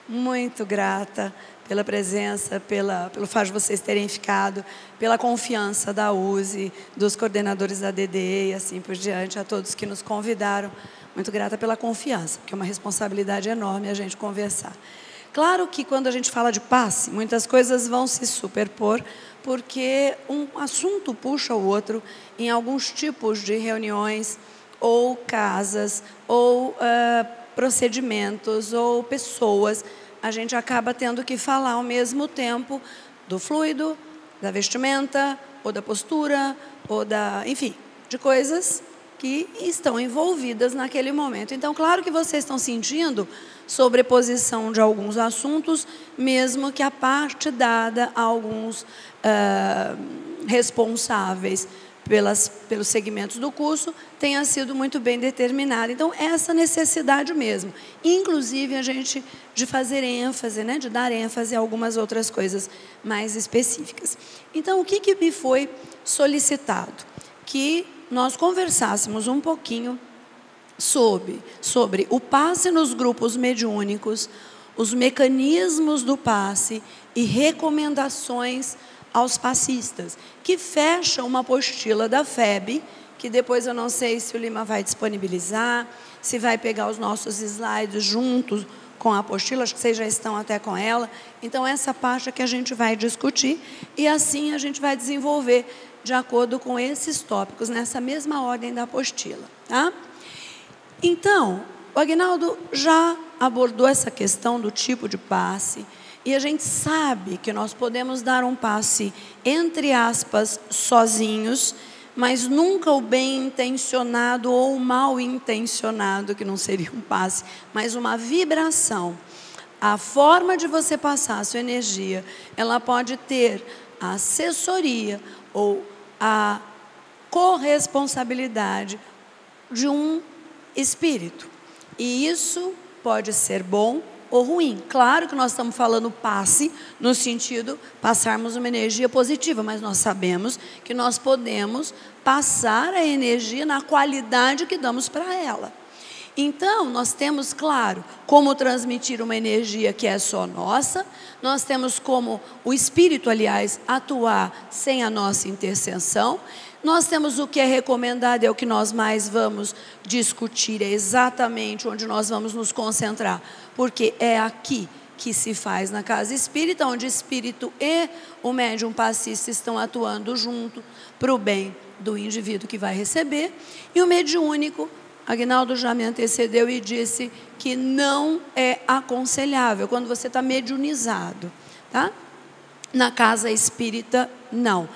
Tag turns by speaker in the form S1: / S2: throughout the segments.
S1: Muito grata pela presença, pelo fato de vocês terem ficado, pela confiança da USE, dos coordenadores da DDE e assim por diante, a todos que nos convidaram. Muito grata pela confiança, porque é uma responsabilidade enorme a gente conversar. Claro que quando a gente fala de passe, muitas coisas vão se superpor, porque um assunto puxa o outro em alguns tipos de reuniões, ou casas, ou procedimentos, ou pessoas. A gente acaba tendo que falar ao mesmo tempo do fluido, da vestimenta, ou da postura, ou enfim, de coisas que estão envolvidas naquele momento. Então, claro que vocês estão sentindo sobreposição de alguns assuntos, mesmo que a parte dada a alguns responsáveis pelos segmentos do curso tenha sido muito bem determinada. Então, essa necessidade mesmo. Inclusive, a gente de fazer ênfase, né, de dar ênfase a algumas outras coisas mais específicas. Então, o que me foi solicitado? Que nós conversássemos um pouquinho sobre o passe nos grupos mediúnicos, os mecanismos do passe e recomendações aos passistas, que fecha uma apostila da FEB, que depois eu não sei se o Lima vai disponibilizar, se vai pegar os nossos slides juntos com a apostila, acho que vocês já estão até com ela. Então, essa parte é que a gente vai discutir e assim a gente vai desenvolver de acordo com esses tópicos, nessa mesma ordem da apostila. Tá? Então, o Aguinaldo já abordou essa questão do tipo de passe, e a gente sabe que nós podemos dar um passe, entre aspas, sozinhos, mas nunca o bem intencionado ou o mal intencionado, que não seria um passe, mas uma vibração. A forma de você passar a sua energia, ela pode ter a assessoria ou a corresponsabilidade de um espírito. E isso pode ser bom ou ruim. Claro que nós estamos falando passe no sentido passarmos uma energia positiva, mas nós sabemos que nós podemos passar a energia na qualidade que damos para ela. Então, nós temos, claro, como transmitir uma energia que é só nossa, nós temos como o espírito, aliás, atuar sem a nossa intercessão. Nós temos o que é recomendado, é o que nós mais vamos discutir, é exatamente onde nós vamos nos concentrar, porque é aqui que se faz na casa espírita, onde o espírito e o médium passista estão atuando junto para o bem do indivíduo que vai receber, e o mediúnico, Aguinaldo já me antecedeu e disse que não é aconselhável quando você está mediunizado, tá? Na casa espírita, não.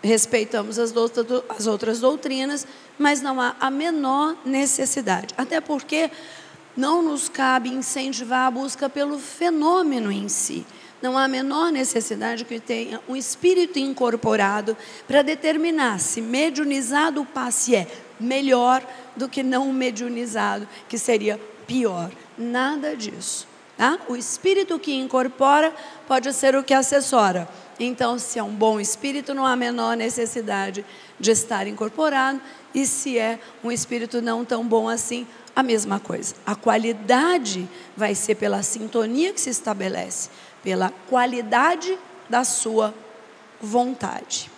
S1: Respeitamos as outras doutrinas, mas não há a menor necessidade. Até porque não nos cabe incentivar a busca pelo fenômeno em si. Não há a menor necessidade que tenha um espírito incorporado para determinar se mediunizado o passe é melhor do que não mediunizado, que seria pior. Nada disso. Tá? O espírito que incorpora pode ser o que assessora. Então, se é um bom espírito, não há a menor necessidade de estar incorporado. E se é um espírito não tão bom assim, a mesma coisa. A qualidade vai ser pela sintonia que se estabelece, pela qualidade da sua vontade.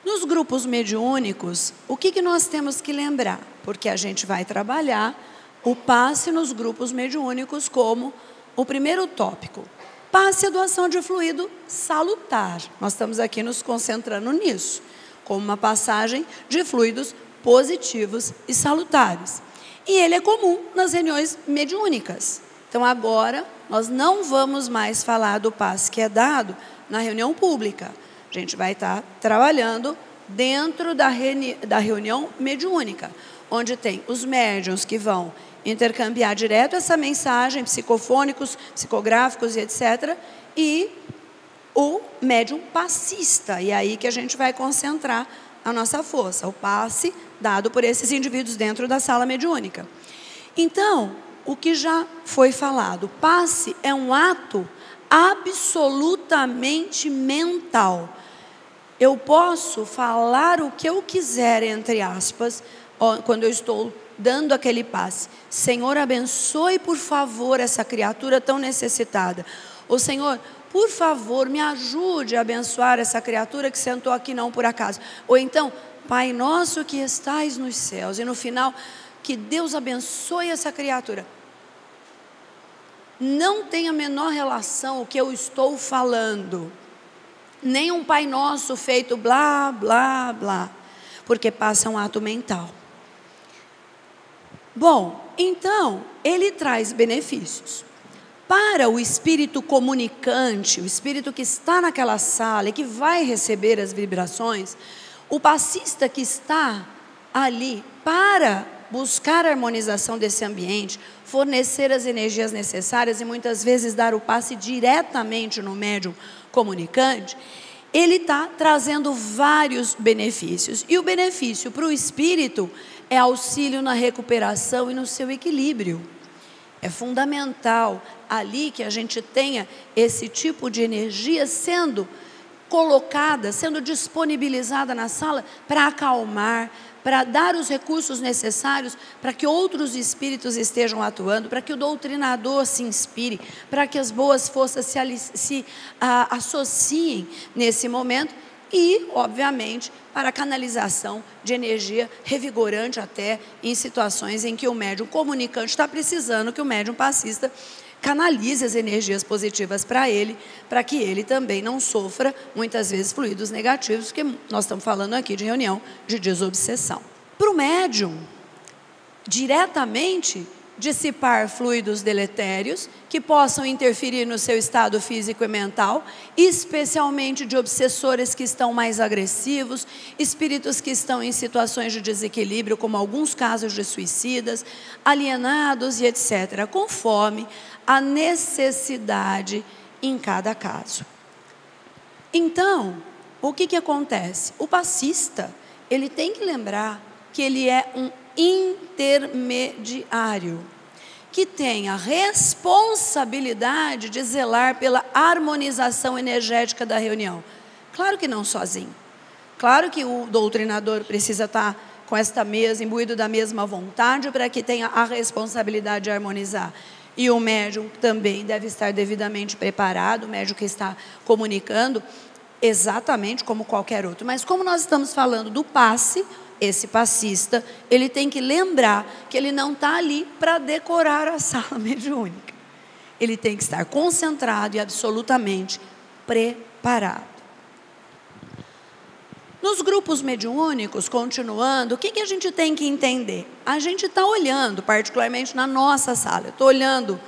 S1: Nos grupos mediúnicos, o que nós temos que lembrar? Porque a gente vai trabalhar o passe nos grupos mediúnicos como o primeiro tópico. Passe a doação de fluido salutar. Nós estamos aqui nos concentrando nisso, como uma passagem de fluidos positivos e salutares. E ele é comum nas reuniões mediúnicas. Então, agora, nós não vamos mais falar do passe que é dado na reunião pública. A gente vai estar trabalhando dentro da reunião mediúnica, onde tem os médiuns que vão intercambiar direto essa mensagem, psicofônicos, psicográficos e etc., e o médium passista. E é aí que a gente vai concentrar a nossa força, o passe dado por esses indivíduos dentro da sala mediúnica. Então, o que já foi falado, passe é um ato absolutamente mental. Eu posso falar o que eu quiser, entre aspas, quando eu estou dando aquele passe. Senhor, abençoe, por favor, essa criatura tão necessitada. Ou Senhor, por favor, me ajude a abençoar essa criatura que sentou aqui não por acaso. Ou então, Pai nosso que estais nos céus. E no final, que Deus abençoe essa criatura. Não tem a menor relação o que eu estou falando. Nem um Pai Nosso feito blá, blá, blá. Porque passa um ato mental. Bom, então, ele traz benefícios. Para o espírito comunicante, o espírito que está naquela sala e que vai receber as vibrações, o passista que está ali para buscar a harmonização desse ambiente, fornecer as energias necessárias e muitas vezes dar o passe diretamente no médium comunicante, ele está trazendo vários benefícios. E o benefício para o espírito é auxílio na recuperação e no seu equilíbrio. É fundamental ali que a gente tenha esse tipo de energia sendo colocada, sendo disponibilizada na sala para acalmar, para dar os recursos necessários para que outros espíritos estejam atuando, para que o doutrinador se inspire, para que as boas forças se associem nesse momento e, obviamente, para a canalização de energia revigorante até em situações em que o médium comunicante está precisando que o médium passista canalize as energias positivas para ele, para que ele também não sofra, muitas vezes, fluidos negativos, porque nós estamos falando aqui de reunião de desobsessão. Para o médium, diretamente, dissipar fluidos deletérios que possam interferir no seu estado físico e mental, especialmente de obsessores que estão mais agressivos, espíritos que estão em situações de desequilíbrio, como alguns casos de suicidas, alienados e etc., conforme a necessidade em cada caso. Então, o que acontece? O passista, ele tem que lembrar que ele é um intermediário, que tem a responsabilidade de zelar pela harmonização energética da reunião. Claro que não sozinho. Claro que o doutrinador precisa estar com esta mesa, imbuído da mesma vontade, para que tenha a responsabilidade de harmonizar. E o médium também deve estar devidamente preparado, o médium que está comunicando, exatamente como qualquer outro. Mas como nós estamos falando do passe, esse passista, ele tem que lembrar que ele não está ali para decorar a sala mediúnica. Ele tem que estar concentrado e absolutamente preparado. Nos grupos mediúnicos, continuando, o que a gente tem que entender? A gente está olhando, particularmente na nossa sala. Eu estou olhando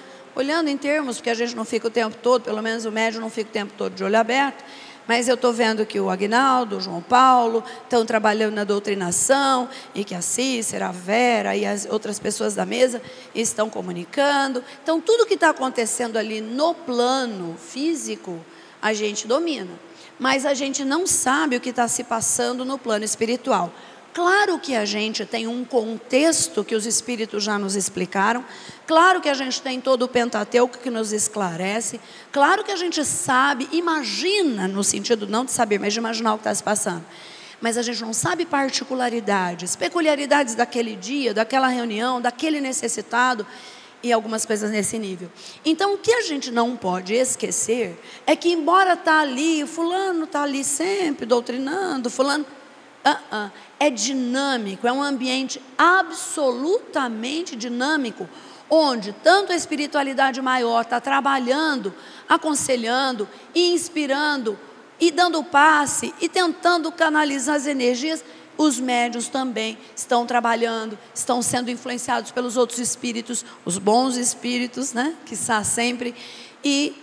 S1: em termos, porque a gente não fica o tempo todo, pelo menos o médium não fica o tempo todo de olho aberto, mas eu estou vendo que o Aguinaldo, o João Paulo estão trabalhando na doutrinação, e que a Cícera, a Vera e as outras pessoas da mesa estão comunicando. Então, tudo que está acontecendo ali no plano físico, a gente domina. Mas a gente não sabe o que está se passando no plano espiritual. Claro que a gente tem um contexto que os espíritos já nos explicaram, claro que a gente tem todo o Pentateuco que nos esclarece, claro que a gente sabe, imagina, no sentido não de saber, mas de imaginar o que está se passando. Mas a gente não sabe particularidades, peculiaridades daquele dia, daquela reunião, daquele necessitado, e algumas coisas nesse nível. Então, o que a gente não pode esquecer é que, embora está ali, fulano está ali sempre doutrinando, fulano, é dinâmico, é um ambiente absolutamente dinâmico, onde tanto a espiritualidade maior está trabalhando, aconselhando e inspirando, e dando passe, e tentando canalizar as energias. Os médiuns também estão trabalhando, estão sendo influenciados pelos outros espíritos, os bons espíritos, né, que está sempre, e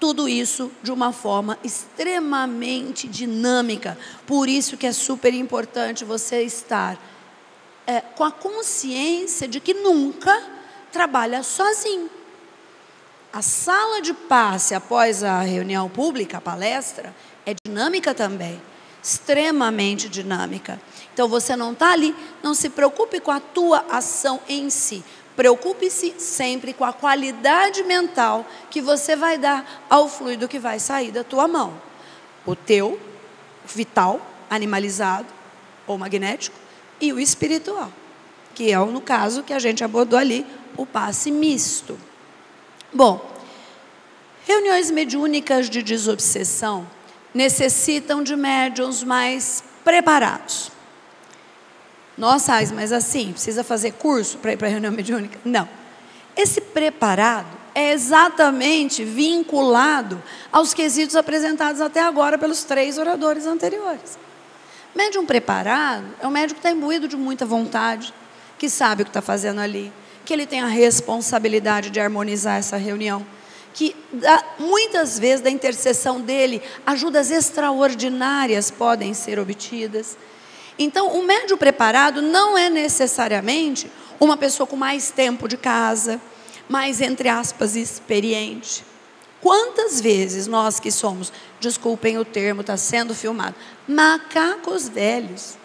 S1: tudo isso de uma forma extremamente dinâmica. Por isso que é super importante você estar com a consciência de que nunca trabalha sozinho. A sala de passe após a reunião pública, a palestra, é dinâmica também, extremamente dinâmica. Então você não está ali, não se preocupe com a tua ação em si. Preocupe-se sempre com a qualidade mental que você vai dar ao fluido que vai sair da tua mão. O teu, vital, animalizado ou magnético, e o espiritual, que é, no caso, que a gente abordou ali, o passe misto. Bom, reuniões mediúnicas de desobsessão necessitam de médiuns mais preparados. Nossa, mas assim, precisa fazer curso para ir para a reunião mediúnica? Não. Esse preparado é exatamente vinculado aos quesitos apresentados até agora pelos 3 oradores anteriores. Médium preparado é um médium que está imbuído de muita vontade, que sabe o que está fazendo ali, que ele tem a responsabilidade de harmonizar essa reunião, que muitas vezes da intercessão dele, ajudas extraordinárias podem ser obtidas. Então, o médium preparado não é necessariamente uma pessoa com mais tempo de casa, mais, entre aspas, experiente. Quantas vezes nós que somos, desculpem o termo, está sendo filmado, macacos velhos,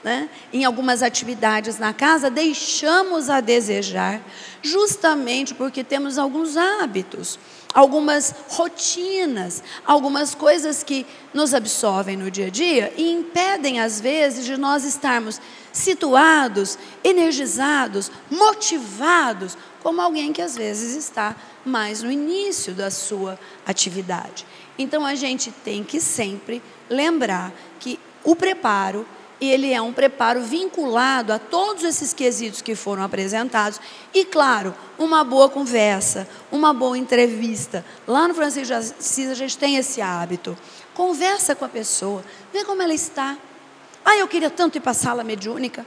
S1: né? Em algumas atividades na casa, deixamos a desejar, justamente porque temos alguns hábitos, algumas rotinas, algumas coisas que nos absorvem no dia a dia e impedem, às vezes, de nós estarmos situados, energizados, motivados, como alguém que, às vezes, está mais no início da sua atividade. Então, a gente tem que sempre lembrar que o preparo, ele é um preparo vinculado a todos esses quesitos que foram apresentados e, claro, uma boa conversa, uma boa entrevista. Lá no Francisco de Assis a gente tem esse hábito. Conversa com a pessoa, vê como ela está. Ah, eu queria tanto ir para a sala mediúnica.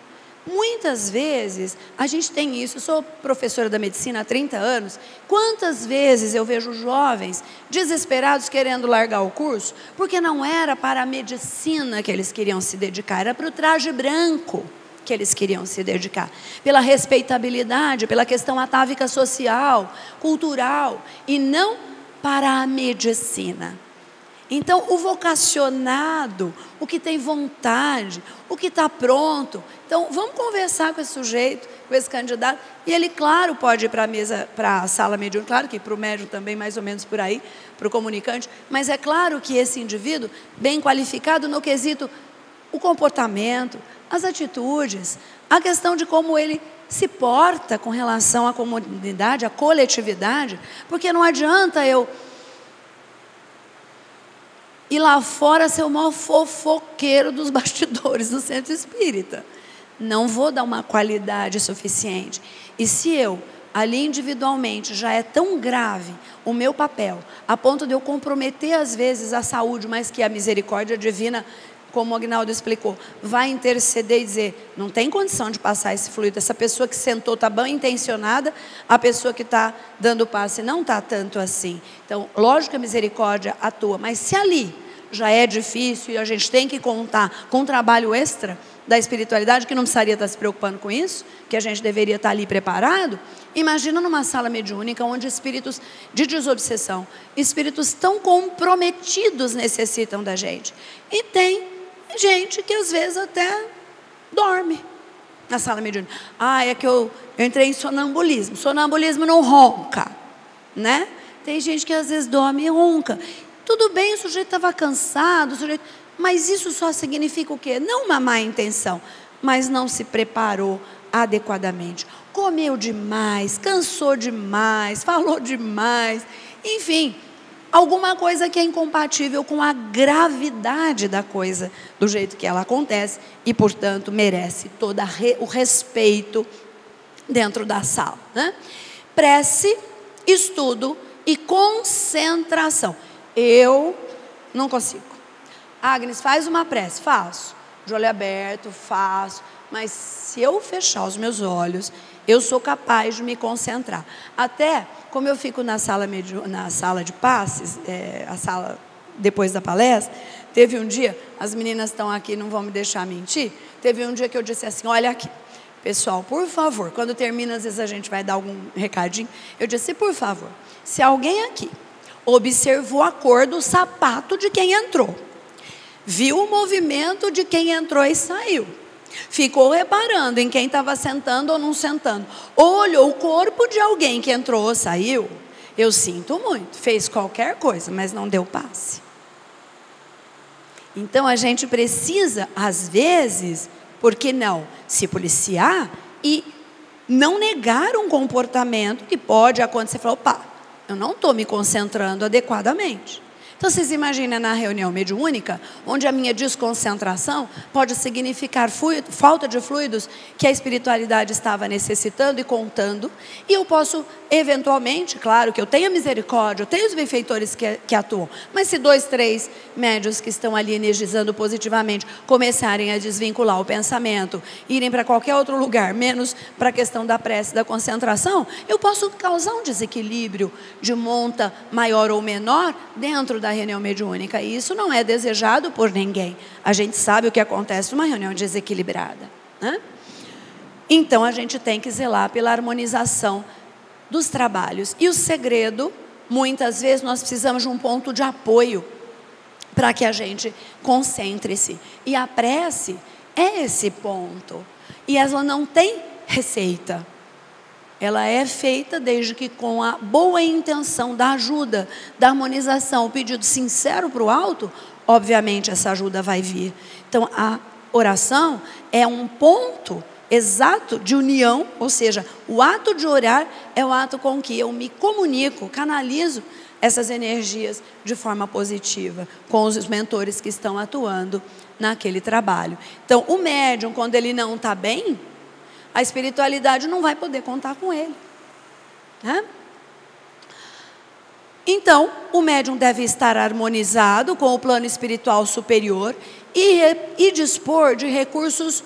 S1: Muitas vezes a gente tem isso. Eu sou professora da medicina há 30 anos. Quantas vezes eu vejo jovens desesperados querendo largar o curso, porque não era para a medicina que eles queriam se dedicar, era para o traje branco que eles queriam se dedicar, pela respeitabilidade, pela questão atávica social, cultural, e não para a medicina. Então, o vocacionado, o que tem vontade, o que está pronto. Então, vamos conversar com esse sujeito, com esse candidato. E ele, claro, pode ir para a mesa, para a sala mediúnica, claro que para o médium também, mais ou menos por aí, para o comunicante. Mas é claro que esse indivíduo, bem qualificado no quesito, o comportamento, as atitudes, a questão de como ele se porta com relação à comunidade, à coletividade, porque não adianta eu e lá fora ser o maior fofoqueiro dos bastidores do centro espírita. Não vou dar uma qualidade suficiente. E se eu, ali individualmente, já é tão grave o meu papel, a ponto de eu comprometer às vezes a saúde, mas que a misericórdia divina, como o Agnaldo explicou, vai interceder e dizer, não tem condição de passar esse fluido, essa pessoa que sentou está bem intencionada, a pessoa que está dando passe não está tanto assim. Então, lógico que a misericórdia atua, mas se ali já é difícil e a gente tem que contar com um trabalho extra da espiritualidade, que não precisaria estar se preocupando com isso, que a gente deveria estar ali preparado, imagina numa sala mediúnica onde espíritos de desobsessão, espíritos tão comprometidos necessitam da gente. E tem gente que às vezes até dorme na sala mediúnica. Ah, é que eu entrei em sonambulismo. Sonambulismo não ronca, né? Tem gente que às vezes dorme e ronca. Tudo bem, o sujeito estava cansado, mas isso só significa o quê? Não uma má intenção, mas não se preparou adequadamente. Comeu demais, cansou demais, falou demais, enfim, alguma coisa que é incompatível com a gravidade da coisa, do jeito que ela acontece, e, portanto, merece todo o respeito dentro da sala, né? Prece, estudo e concentração. Eu não consigo. Agnes, faz uma prece. Faço. De olho aberto, faço. Mas se eu fechar os meus olhos, eu sou capaz de me concentrar. Até, como eu fico na sala de passes, a sala depois da palestra, teve um dia, as meninas estão aqui, não vão me deixar mentir, teve um dia que eu disse assim, olha aqui, pessoal, por favor, quando termina, às vezes a gente vai dar algum recadinho, eu disse, por favor, se alguém aqui observou a cor do sapato de quem entrou, viu o movimento de quem entrou e saiu, ficou reparando em quem estava sentando ou não sentando, ou olhou o corpo de alguém que entrou ou saiu, eu sinto muito, fez qualquer coisa, mas não deu passe. Então a gente precisa, às vezes, por que não, se policiar e não negar um comportamento que pode acontecer. Falar, opa, eu não estou me concentrando adequadamente. Então, vocês imaginam na reunião mediúnica, onde a minha desconcentração pode significar falta de fluidos que a espiritualidade estava necessitando e contando, e eu posso, eventualmente, claro que eu tenho misericórdia, eu tenho os benfeitores que atuam, mas se 2, 3 médios que estão ali energizando positivamente começarem a desvincular o pensamento, irem para qualquer outro lugar, menos para a questão da prece, da concentração, eu posso causar um desequilíbrio de monta maior ou menor dentro da reunião mediúnica, e isso não é desejado por ninguém. A gente sabe o que acontece numa reunião desequilibrada, né? Então a gente tem que zelar pela harmonização dos trabalhos. E o segredo, muitas vezes nós precisamos de um ponto de apoio para que a gente concentre-se. E a prece é esse ponto. E ela não tem receita. Ela é feita desde que com a boa intenção da ajuda, da harmonização, o pedido sincero para o alto, obviamente essa ajuda vai vir. Então a oração é um ponto exato de união, ou seja, o ato de orar é o ato com que eu me comunico, canalizo essas energias de forma positiva com os mentores que estão atuando naquele trabalho. Então o médium, quando ele não está bem, a espiritualidade não vai poder contar com ele, né? Então, o médium deve estar harmonizado com o plano espiritual superior e dispor de recursos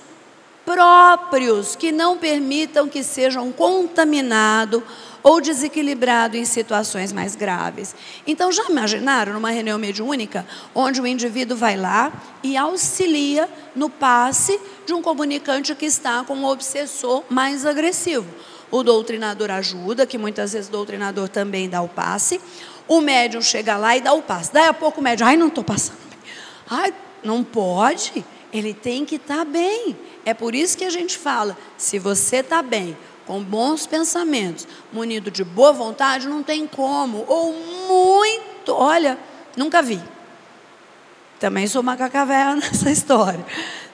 S1: próprios que não permitam que sejam contaminados ou desequilibrados em situações mais graves. Então, já imaginaram numa reunião mediúnica, onde o indivíduo vai lá e auxilia no passe de um comunicante que está com um obsessor mais agressivo? O doutrinador ajuda, que muitas vezes o doutrinador também dá o passe. O médium chega lá e dá o passe. Daí a pouco o médium, ai, não estou passando bem. Ai, não pode, ele tem que estar bem. É por isso que a gente fala, se você está bem, com bons pensamentos, munido de boa vontade, não tem como, ou muito, olha, nunca vi. Também sou macaca velha nessa história,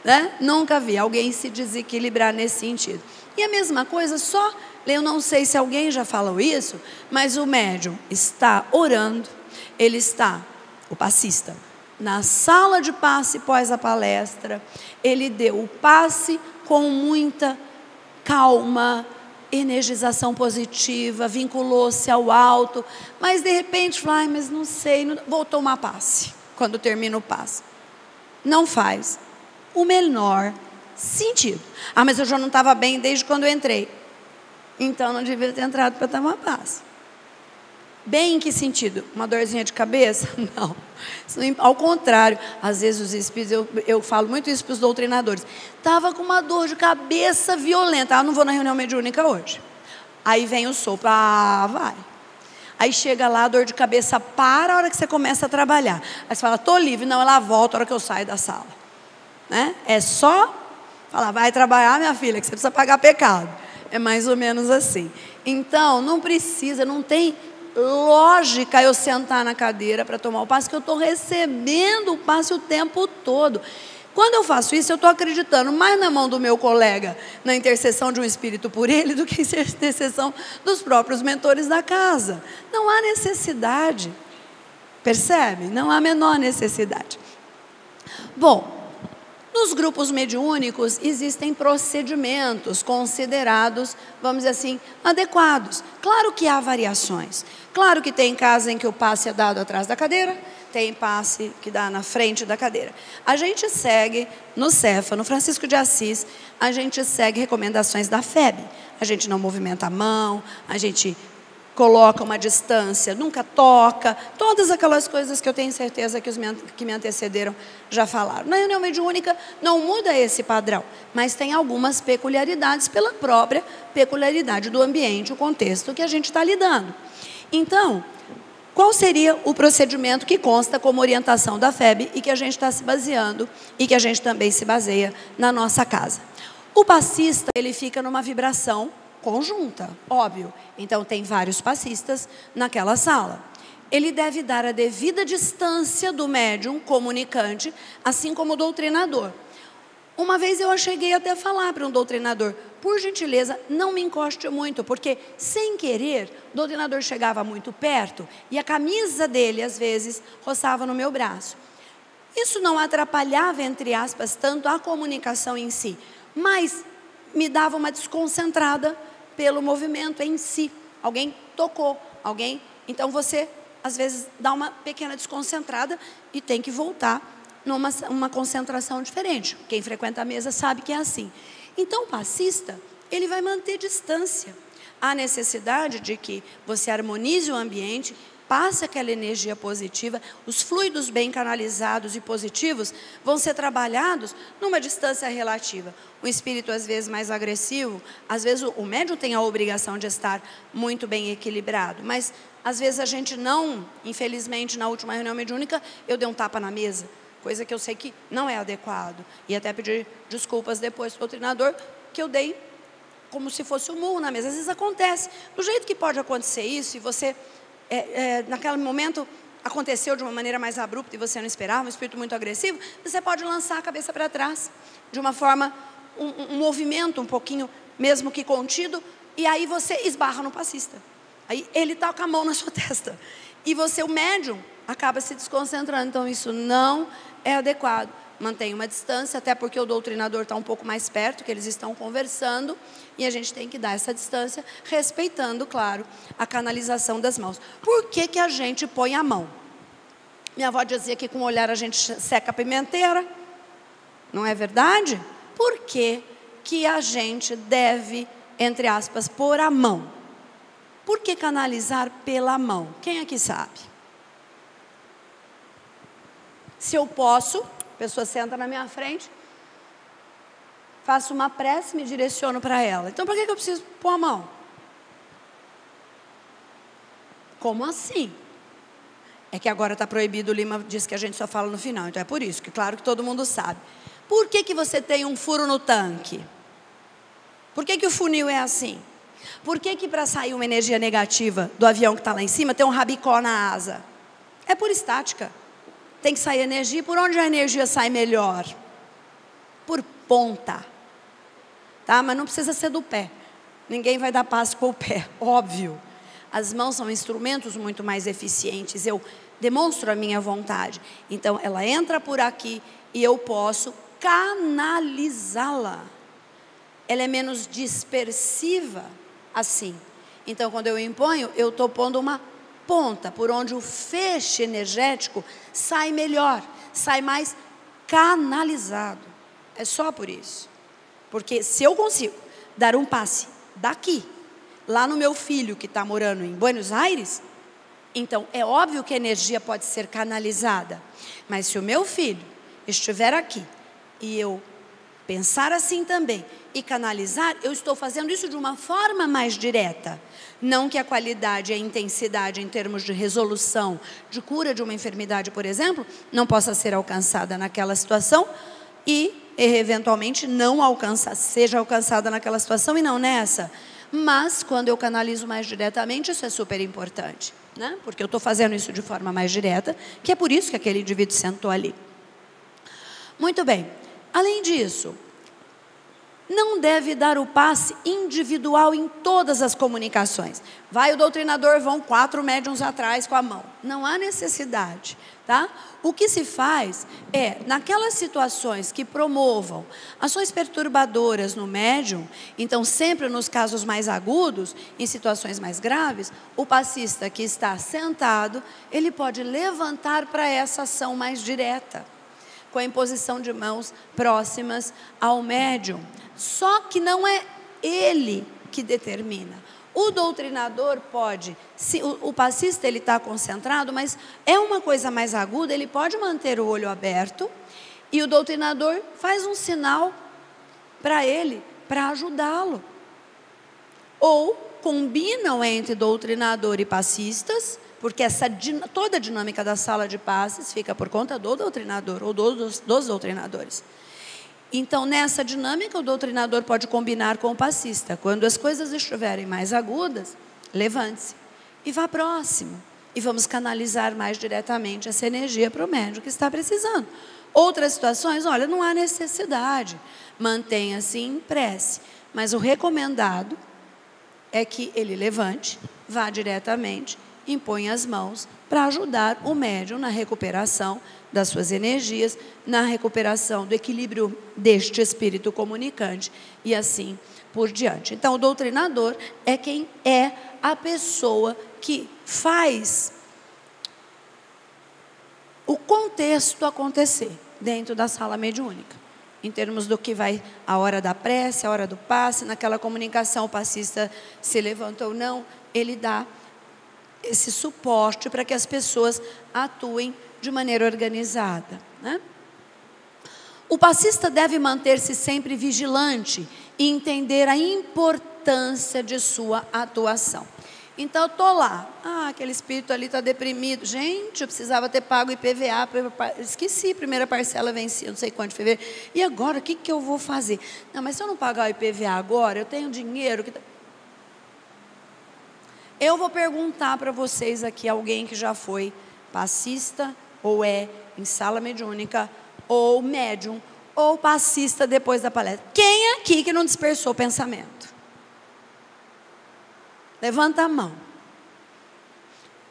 S1: né? Nunca vi alguém se desequilibrar nesse sentido. E a mesma coisa, só, eu não sei se alguém já falou isso, mas o médium está orando, ele está, o passista, na sala de passe pós a palestra, ele deu o passe com muita calma, energização positiva, vinculou-se ao alto, mas de repente falou, ai, mas não sei, vou tomar passe, quando termina o passe. Não faz o menor sentido. Ah, mas eu já não estava bem desde quando eu entrei. Então não devia ter entrado para tomar passe. Bem em que sentido? Uma dorzinha de cabeça? Não. Ao contrário, às vezes os espíritos, eu falo muito isso para os doutrinadores. Estava com uma dor de cabeça violenta. Ah, não vou na reunião mediúnica hoje. Aí vem o sopro. Ah, vai. Aí chega lá, a dor de cabeça para a hora que você começa a trabalhar. Aí você fala, estou livre. Não, ela volta a hora que eu saio da sala. Né? É só falar, vai trabalhar, minha filha, que você precisa pagar pecado. É mais ou menos assim. Então, não precisa, não tem lógica eu sentar na cadeira para tomar o passe, que eu estou recebendo o passe o tempo todo. Quando eu faço isso, eu estou acreditando mais na mão do meu colega, na intercessão de um espírito por ele, do que na intercessão dos próprios mentores da casa. Não há necessidade, percebe? Não há a menor necessidade. Bom, nos grupos mediúnicos existem procedimentos considerados, vamos dizer assim, adequados. Claro que há variações. Claro que tem casos em que o passe é dado atrás da cadeira, tem passe que dá na frente da cadeira. A gente segue no Cefa, no Francisco de Assis, a gente segue recomendações da FEB. A gente não movimenta a mão, a gente coloca uma distância, nunca toca, todas aquelas coisas que eu tenho certeza que os que me antecederam já falaram. Na reunião mediúnica não muda esse padrão, mas tem algumas peculiaridades pela própria peculiaridade do ambiente, o contexto que a gente está lidando. Então, qual seria o procedimento que consta como orientação da FEB e que a gente está se baseando e que a gente também se baseia na nossa casa? O passista, ele fica numa vibração conjunta, óbvio. Então, tem vários passistas naquela sala. Ele deve dar a devida distância do médium comunicante, assim como o doutrinador. Uma vez eu cheguei até a falar para um doutrinador, por gentileza, não me encoste muito, porque, sem querer, o doutrinador chegava muito perto e a camisa dele, às vezes, roçava no meu braço. Isso não atrapalhava, entre aspas, tanto a comunicação em si, mas me dava uma desconcentrada pelo movimento em si. Alguém tocou, alguém... Então, você, às vezes, dá uma pequena desconcentrada e tem que voltar numa concentração diferente. Quem frequenta a mesa sabe que é assim. Então, o passista, ele vai manter distância. Há necessidade de que você harmonize o ambiente, passe aquela energia positiva, os fluidos bem canalizados e positivos vão ser trabalhados numa distância relativa. O espírito, às vezes, mais agressivo, às vezes o médium tem a obrigação de estar muito bem equilibrado, mas às vezes a gente não, infelizmente, na última reunião mediúnica, eu dei um tapa na mesa, coisa que eu sei que não é adequado, e até pedir desculpas depois para o doutrinador, que eu dei como se fosse um murro na mesa. Às vezes acontece, do jeito que pode acontecer isso, e você... naquele momento aconteceu de uma maneira mais abrupta e você não esperava, um espírito muito agressivo, você pode lançar a cabeça para trás, de uma forma, um movimento um pouquinho, mesmo que contido, e aí você esbarra no passista. Aí ele toca a mão na sua testa. E você, o médium, acaba se desconcentrando. Então isso não é adequado. Mantenha uma distância, até porque o doutrinador está um pouco mais perto, que eles estão conversando, e a gente tem que dar essa distância, respeitando, claro, a canalização das mãos. Por que que a gente põe a mão? Minha avó dizia que com o olhar a gente seca a pimenteira. Não é verdade? Por que que a gente deve, entre aspas, pôr a mão? Por que canalizar pela mão? Quem aqui sabe? Se eu posso... A pessoa senta na minha frente, faço uma prece, me direciono para ela. Então, para que eu preciso pôr a mão? Como assim? É que agora está proibido, o Lima diz que a gente só fala no final, então é por isso, que claro que todo mundo sabe. Por que que você tem um furo no tanque? Por que que o funil é assim? Por que que para sair uma energia negativa do avião que está lá em cima, tem um rabicó na asa? É por estática. Tem que sair energia. Por onde a energia sai melhor? Por ponta. Tá? Mas não precisa ser do pé. Ninguém vai dar passo com o pé, óbvio. As mãos são instrumentos muito mais eficientes. Eu demonstro a minha vontade. Então, ela entra por aqui e eu posso canalizá-la. Ela é menos dispersiva assim. Então, quando eu imponho, eu estou pondo uma ponta, por onde o feixe energético sai melhor, sai mais canalizado. É só por isso. Porque se eu consigo dar um passe daqui, lá no meu filho que está morando em Buenos Aires, então é óbvio que a energia pode ser canalizada. Mas se o meu filho estiver aqui e eu pensar assim também e canalizar, eu estou fazendo isso de uma forma mais direta. Não que a qualidade e a intensidade em termos de resolução, de cura de uma enfermidade, por exemplo, não possa ser alcançada naquela situação e, eventualmente, seja alcançada naquela situação e não nessa. Mas, quando eu canalizo mais diretamente, isso é super importante, né? Porque eu estou fazendo isso de forma mais direta, que é por isso que aquele indivíduo sentou ali. Muito bem. Além disso, não deve dar o passe individual em todas as comunicações. Vai o doutrinador, vão 4 médiuns atrás com a mão. Não há necessidade, tá? O que se faz é, naquelas situações que promovam ações perturbadoras no médium, então sempre nos casos mais agudos, em situações mais graves, o passista que está sentado, ele pode levantar para essa ação mais direta, com a imposição de mãos próximas ao médium. Só que não é ele que determina. O doutrinador pode, se o passista ele está concentrado, mas é uma coisa mais aguda, ele pode manter o olho aberto e o doutrinador faz um sinal para ele, para ajudá-lo. Ou combinam entre doutrinador e passistas, porque toda a dinâmica da sala de passes fica por conta do doutrinador ou dos doutrinadores. Então, nessa dinâmica, o doutrinador pode combinar com o passista. Quando as coisas estiverem mais agudas, levante-se e vá próximo. E vamos canalizar mais diretamente essa energia para o médium que está precisando. Outras situações, olha, não há necessidade, mantenha-se em prece. Mas o recomendado é que ele levante, vá diretamente, impõe as mãos para ajudar o médium na recuperação das suas energias, na recuperação do equilíbrio deste espírito comunicante e assim por diante. Então, o doutrinador é quem é a pessoa que faz o contexto acontecer dentro da sala mediúnica, em termos do que vai a hora da prece, a hora do passe, naquela comunicação o passista se levanta ou não, ele dá esse suporte para que as pessoas atuem de maneira organizada, né? O passista deve manter-se sempre vigilante e entender a importância de sua atuação. Então, eu estou lá, aquele espírito ali está deprimido. Gente, eu precisava ter pago IPVA, esqueci, primeira parcela vencia, não sei quanto de fevereiro. E agora, o que eu vou fazer? Não, mas se eu não pagar o IPVA agora, eu tenho dinheiro. Eu vou perguntar para vocês aqui, alguém que já foi passista, ou é em sala mediúnica, ou médium, ou passista depois da palestra. Quem aqui que não dispersou o pensamento? Levanta a mão.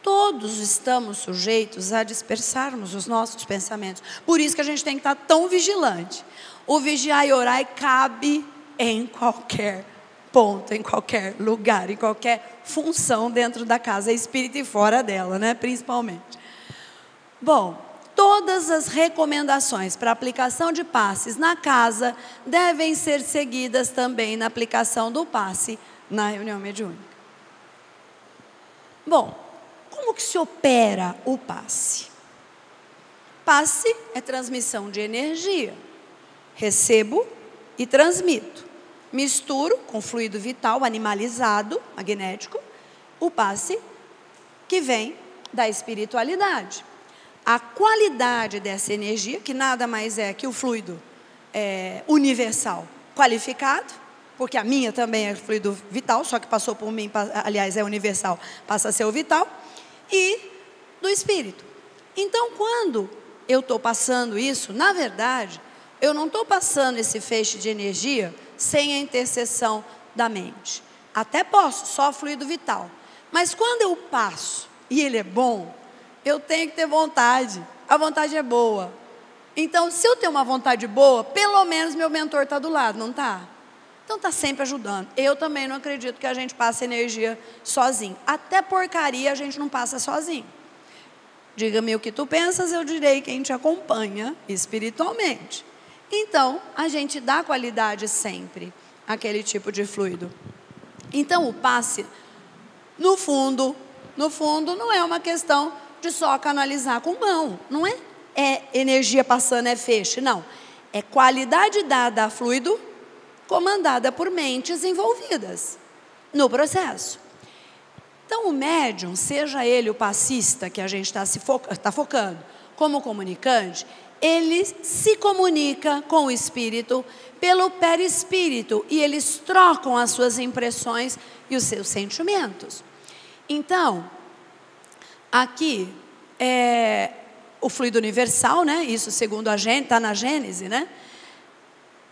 S1: Todos estamos sujeitos a dispersarmos os nossos pensamentos. Por isso que a gente tem que estar tão vigilante. O vigiar e orar cabe em qualquer ponto, em qualquer lugar, em qualquer função dentro da casa espírita e fora dela, né? Principalmente. Bom, todas as recomendações para aplicação de passes na casa devem ser seguidas também na aplicação do passe na reunião mediúnica. Bom, como que se opera o passe? Passe é transmissão de energia. Recebo e transmito. Misturo com fluido vital animalizado, magnético, o passe que vem da espiritualidade. A qualidade dessa energia, que nada mais é que o fluido universal qualificado, porque a minha também é fluido vital, só que passou por mim, aliás, é universal, passa a ser o vital, e do espírito. Então, quando eu estou passando isso, na verdade, eu não estou passando esse feixe de energia sem a intercessão da mente. Até posso, só fluido vital. Mas quando eu passo, e ele é bom, eu tenho que ter vontade. A vontade é boa. Então, se eu tenho uma vontade boa, pelo menos meu mentor está do lado, não está? Então está sempre ajudando. Eu também não acredito que a gente passe energia sozinho. Até porcaria a gente não passa sozinho. Diga-me o que tu pensas, eu direi quem te acompanha espiritualmente. Então, a gente dá qualidade sempre àquele tipo de fluido. Então, o passe, no fundo, não é uma questão de só canalizar com mão. Não é energia passando, é feixe, não. É qualidade dada a fluido comandada por mentes envolvidas no processo. Então, o médium, seja ele o passista, que a gente está focando, como comunicante, ele se comunica com o espírito pelo perispírito e eles trocam as suas impressões e os seus sentimentos. Então, aqui é o fluido universal, né? Isso segundo a Gênesis, está na Gênesis, né?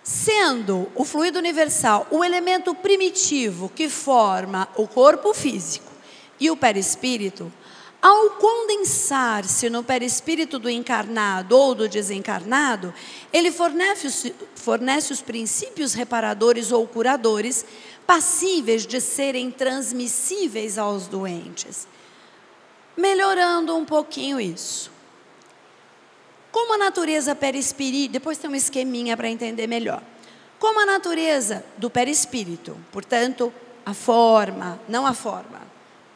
S1: Sendo o fluido universal o elemento primitivo que forma o corpo físico e o perispírito, ao condensar-se no perispírito do encarnado ou do desencarnado, ele fornece os princípios reparadores ou curadores passíveis de serem transmissíveis aos doentes. Melhorando um pouquinho isso. Como a natureza perispírita, depois tem um esqueminha para entender melhor. Como a natureza do perispírito, portanto, a forma, não a forma,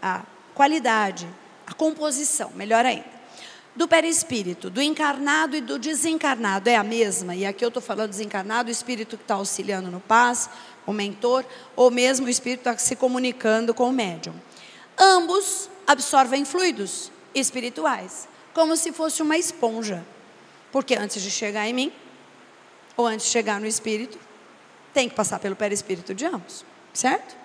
S1: a qualidade, a composição, melhor ainda, do perispírito, do encarnado e do desencarnado é a mesma, e aqui eu estou falando desencarnado, o espírito que está auxiliando no passe, o mentor, ou mesmo o espírito que está se comunicando com o médium. Ambos absorvem fluidos espirituais, como se fosse uma esponja. Porque antes de chegar em mim, ou antes de chegar no espírito, tem que passar pelo perispírito de ambos, certo?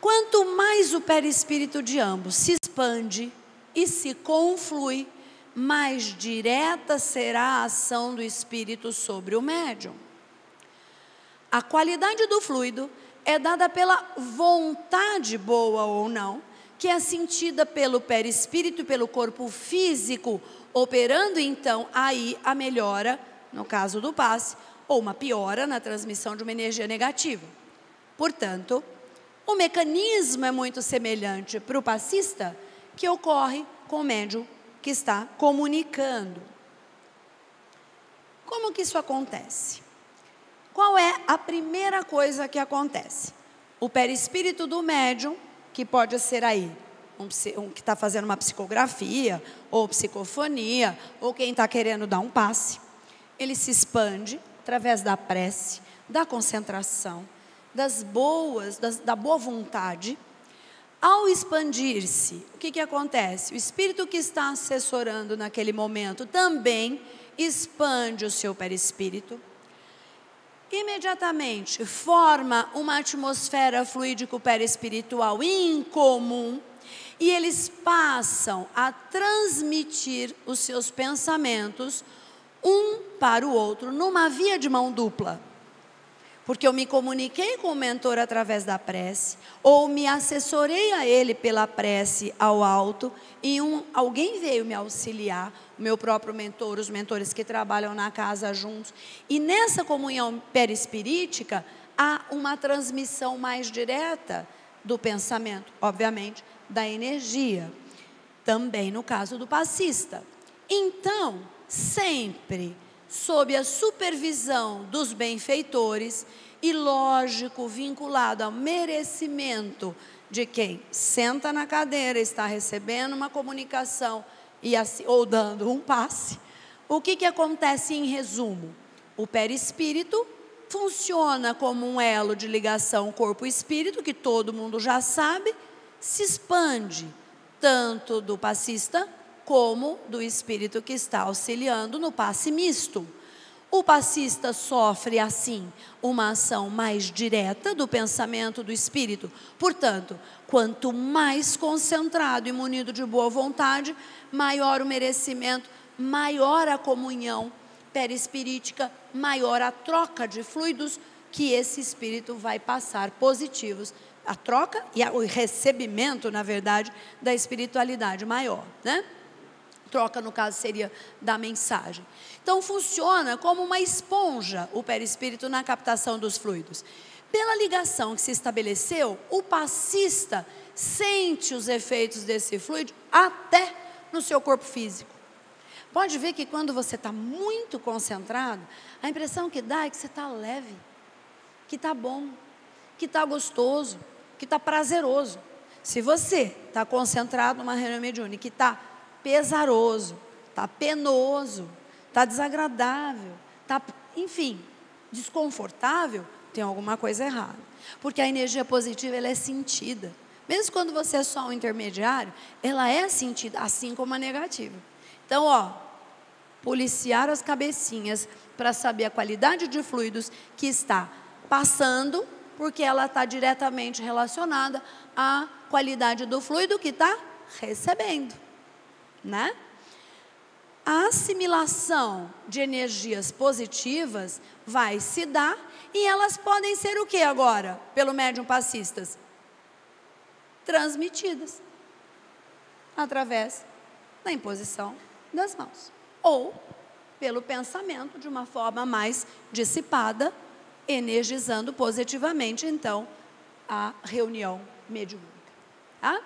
S1: Quanto mais o perispírito de ambos se expande e se conflui, mais direta será a ação do espírito sobre o médium. A qualidade do fluido é dada pela vontade boa ou não, que é sentida pelo perispírito e pelo corpo físico, operando então aí a melhora, no caso do passe, ou uma piora na transmissão de uma energia negativa. Portanto, o mecanismo é muito semelhante para o passista que ocorre com o médium que está comunicando. Como que isso acontece? Qual é a primeira coisa que acontece? O perispírito do médium, que pode ser aí um que está fazendo uma psicografia, ou psicofonia, ou quem está querendo dar um passe, ele se expande através da prece, da concentração, da boa vontade. Ao expandir-se, o que acontece? O espírito que está assessorando naquele momento também expande o seu perispírito. Imediatamente forma uma atmosfera fluídico-perispiritual incomum e eles passam a transmitir os seus pensamentos um para o outro numa via de mão dupla. Porque eu me comuniquei com o mentor através da prece, ou me assessorei a ele pela prece ao alto, e alguém veio me auxiliar, o meu próprio mentor, os mentores que trabalham na casa juntos. E nessa comunhão perispirítica, há uma transmissão mais direta do pensamento, obviamente, da energia. Também no caso do passista. Então, sempre sob a supervisão dos benfeitores e, lógico, vinculado ao merecimento de quem senta na cadeira, está recebendo uma comunicação ou dando um passe. O que acontece em resumo? O perispírito funciona como um elo de ligação corpo-espírito, que todo mundo já sabe, se expande tanto do passista como do espírito que está auxiliando no passe misto. O passista sofre, assim, uma ação mais direta do pensamento do espírito. Portanto, quanto mais concentrado e munido de boa vontade, maior o merecimento, maior a comunhão perispirítica, maior a troca de fluidos que esse espírito vai passar positivos. A troca e o recebimento, na verdade, da espiritualidade maior, né? Troca, no caso, seria da mensagem. Então, funciona como uma esponja o perispírito na captação dos fluidos. Pela ligação que se estabeleceu, o passista sente os efeitos desse fluido até no seu corpo físico. Pode ver que quando você está muito concentrado, a impressão que dá é que você está leve, que está bom, que está gostoso, que está prazeroso. Se você está concentrado numa reunião mediúnica que está pesaroso, está penoso, está desagradável, está, enfim, desconfortável, tem alguma coisa errada. Porque a energia positiva, ela é sentida. Mesmo quando você é só um intermediário, ela é sentida, assim como a negativa. Então, policiar as cabecinhas para saber a qualidade de fluidos que está passando, porque ela está diretamente relacionada à qualidade do fluido que está recebendo. Né? A assimilação de energias positivas vai se dar e elas podem ser o que agora? Pelo médium passistas? Transmitidas através da imposição das mãos ou pelo pensamento de uma forma mais dissipada, energizando positivamente então a reunião mediúnica. Tá?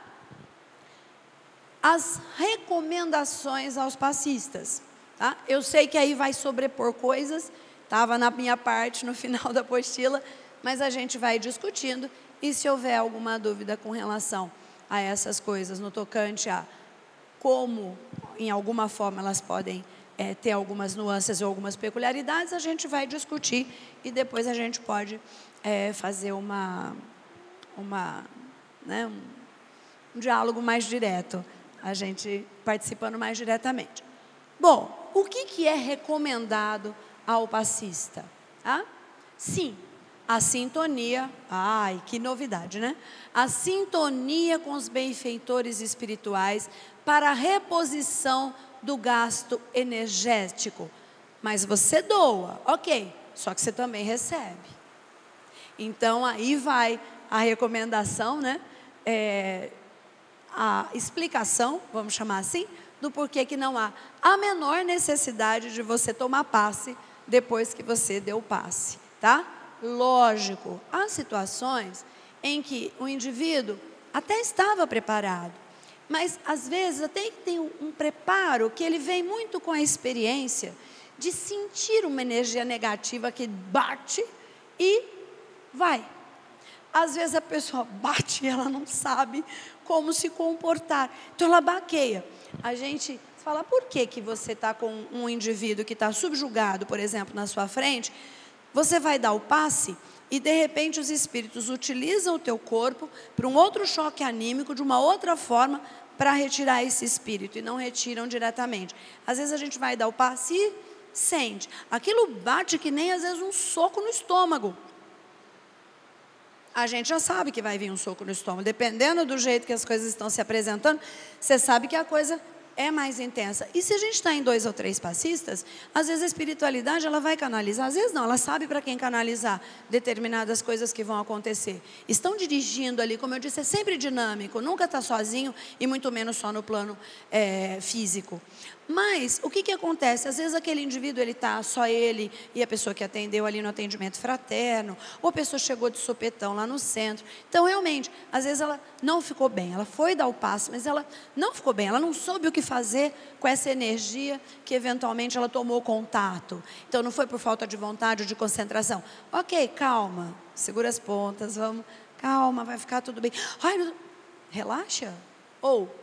S1: As recomendações aos passistas. Tá? Eu sei que aí vai sobrepor coisas, estava na minha parte no final da apostila, mas a gente vai discutindo e se houver alguma dúvida com relação a essas coisas, no tocante a como, em alguma forma, elas podem ter algumas nuances ou algumas peculiaridades, a gente vai discutir e depois a gente pode fazer um diálogo mais direto, a gente participando mais diretamente. Bom, o que é recomendado ao passista? Sim, a sintonia, ai, que novidade, né? A sintonia com os benfeitores espirituais para a reposição do gasto energético, mas você doa, ok, só que você também recebe. Então aí vai a recomendação, né? A explicação, vamos chamar assim, do porquê que não há a menor necessidade de você tomar passe depois que você deu o passe, tá? Lógico, há situações em que o indivíduo até estava preparado, mas às vezes até que tem um preparo que ele vem muito com a experiência de sentir uma energia negativa que bate e vai. Às vezes a pessoa bate e ela não sabe como se comportar, então ela baqueia. A gente fala, por que você está com um indivíduo que está subjugado, por exemplo, na sua frente, você vai dar o passe e de repente os espíritos utilizam o teu corpo para um outro choque anímico, de uma outra forma, para retirar esse espírito, e não retiram diretamente. Às vezes a gente vai dar o passe e sente, aquilo bate que nem às vezes um soco no estômago. A gente já sabe que vai vir um soco no estômago, dependendo do jeito que as coisas estão se apresentando, você sabe que a coisa é mais intensa. E se a gente está em 2 ou 3 passistas, às vezes a espiritualidade ela vai canalizar, às vezes não, ela sabe para quem canalizar determinadas coisas que vão acontecer. Estão dirigindo ali, como eu disse, é sempre dinâmico, nunca está sozinho e muito menos só no plano físico. Mas o que acontece? Às vezes aquele indivíduo, ele está só ele e a pessoa que atendeu ali no atendimento fraterno, ou a pessoa chegou de sopetão lá no centro. Então, realmente, às vezes ela não ficou bem, ela foi dar o passe, mas ela não ficou bem, ela não soube o que fazer com essa energia que eventualmente ela tomou contato. Então, não foi por falta de vontade ou de concentração. Ok, calma, segura as pontas, vamos, calma, vai ficar tudo bem. Ai, relaxa, ou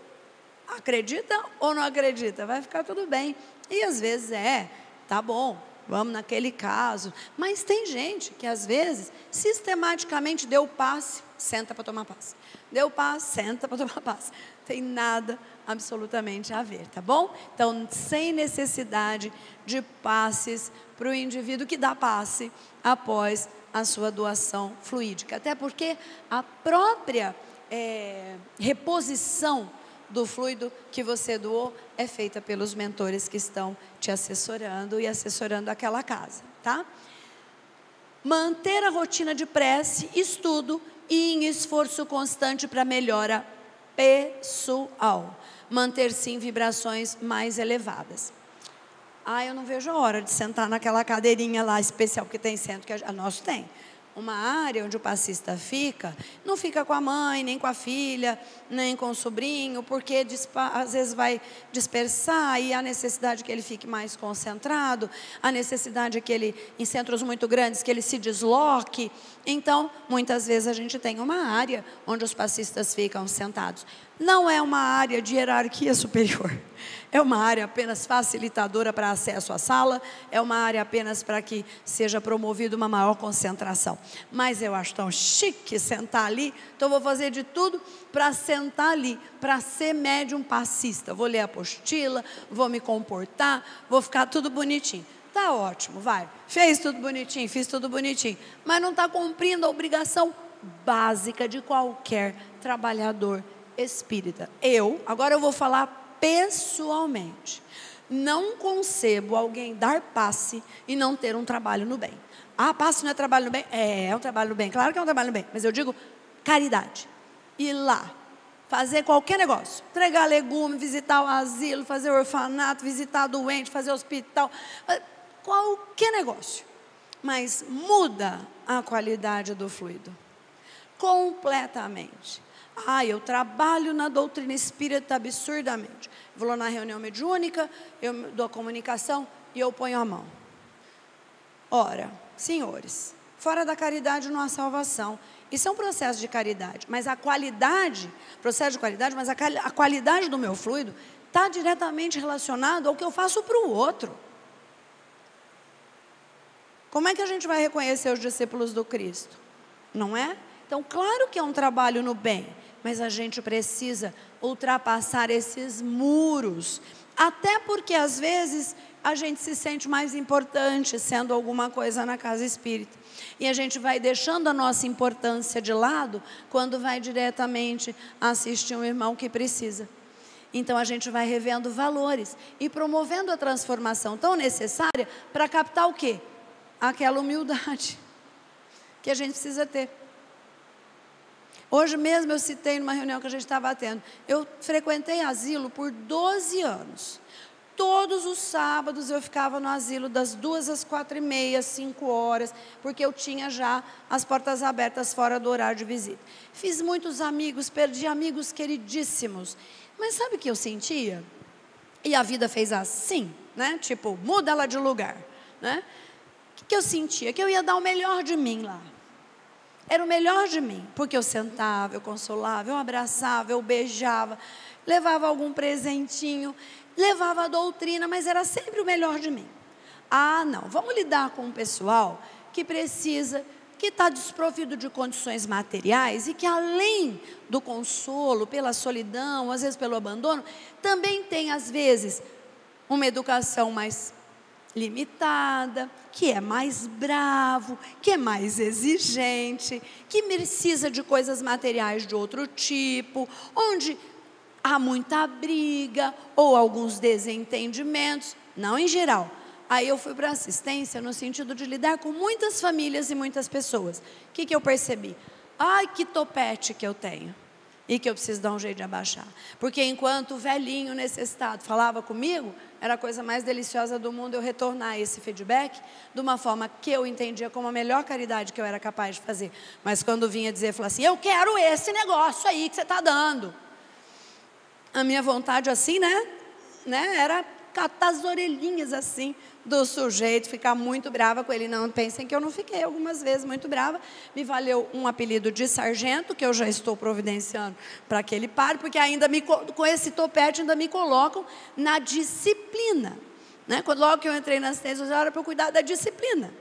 S1: acredita ou não acredita? Vai ficar tudo bem. E às vezes tá bom, vamos naquele caso. Mas tem gente que às vezes sistematicamente deu passe, senta para tomar passe. Deu passe, senta para tomar passe. Tem nada absolutamente a ver, tá bom? Então, sem necessidade de passes para o indivíduo que dá passe após a sua doação fluídica. Até porque a própria reposição do fluido que você doou é feita pelos mentores que estão te assessorando e assessorando aquela casa, tá? Manter a rotina de prece, estudo e em esforço constante para melhora pessoal. Manter-se em vibrações mais elevadas. Eu não vejo a hora de sentar naquela cadeirinha lá especial que tem centro, que a nossa tem. Uma área onde o passista fica, não fica com a mãe, nem com a filha, nem com o sobrinho, porque às vezes vai dispersar e há necessidade que ele fique mais concentrado, a necessidade que ele, em centros muito grandes, que ele se desloque. Então, muitas vezes a gente tem uma área onde os passistas ficam sentados. Não é uma área de hierarquia superior, é uma área apenas facilitadora para acesso à sala, é uma área apenas para que seja promovida uma maior concentração. Mas eu acho tão chique sentar ali, então vou fazer de tudo para sentar ali, para ser médium passista. Vou ler a apostila, vou me comportar, vou ficar tudo bonitinho. Tá ótimo, vai. Fez tudo bonitinho, fiz tudo bonitinho, mas não está cumprindo a obrigação básica de qualquer trabalhador espírita. Agora eu vou falar pessoalmente, não concebo alguém dar passe e não ter um trabalho no bem. Passe não é trabalho no bem? É um trabalho no bem, claro que é um trabalho no bem, mas eu digo caridade. Ir lá, fazer qualquer negócio, entregar legume, visitar o asilo, fazer orfanato, visitar doente, fazer hospital, qualquer negócio, mas muda a qualidade do fluido completamente. Eu trabalho na doutrina espírita absurdamente. Vou lá na reunião mediúnica, eu dou a comunicação e eu ponho a mão. Ora, senhores, fora da caridade não há salvação. Isso é um processo de caridade, mas a qualidade, processo de qualidade, mas a qualidade do meu fluido está diretamente relacionado ao que eu faço para o outro. Como é que a gente vai reconhecer os discípulos do Cristo? Não é? Então, claro que é um trabalho no bem, mas a gente precisa ultrapassar esses muros. Até porque, às vezes, a gente se sente mais importante sendo alguma coisa na casa espírita. E a gente vai deixando a nossa importância de lado quando vai diretamente assistir um irmão que precisa. Então, a gente vai revendo valores e promovendo a transformação tão necessária para captar o quê? Aquela humildade que a gente precisa ter. Hoje mesmo eu citei numa reunião que a gente estava tendo. Eu frequentei asilo por 12 anos. Todos os sábados eu ficava no asilo das 2 às 4h30, 5 horas, porque eu tinha já as portas abertas fora do horário de visita. Fiz muitos amigos, perdi amigos queridíssimos. Mas sabe o que eu sentia? E a vida fez assim, né? Tipo, muda ela de lugar, né? O que eu sentia? Que eu ia dar o melhor de mim lá. Era o melhor de mim, porque eu sentava, eu consolava, eu abraçava, eu beijava, levava algum presentinho, levava a doutrina, mas era sempre o melhor de mim. Ah, não, vamos lidar com um pessoal que precisa, que está desprovido de condições materiais e que além do consolo, pela solidão, às vezes pelo abandono, também tem às vezes uma educação mais limitada, que é mais bravo, que é mais exigente, que precisa de coisas materiais de outro tipo, onde há muita briga ou alguns desentendimentos, não em geral. Aí eu fui para assistência no sentido de lidar com muitas famílias e muitas pessoas. O que eu percebi? Ai, que topete que eu tenho. E que eu preciso dar um jeito de abaixar. Porque enquanto o velhinho necessitado falava comigo, era a coisa mais deliciosa do mundo eu retornar esse feedback de uma forma que eu entendia como a melhor caridade que eu era capaz de fazer. Mas quando vinha dizer, falava assim, eu quero esse negócio aí que você está dando. A minha vontade assim, né? Era catar as orelhinhas assim do sujeito, ficar muito brava com ele. Não pensem que eu não fiquei algumas vezes muito brava. Me valeu um apelido de sargento, que eu já estou providenciando para que ele pare, porque ainda com esse topete ainda me colocam na disciplina. Né? Logo que eu entrei na assistência, era para eu cuidar da disciplina.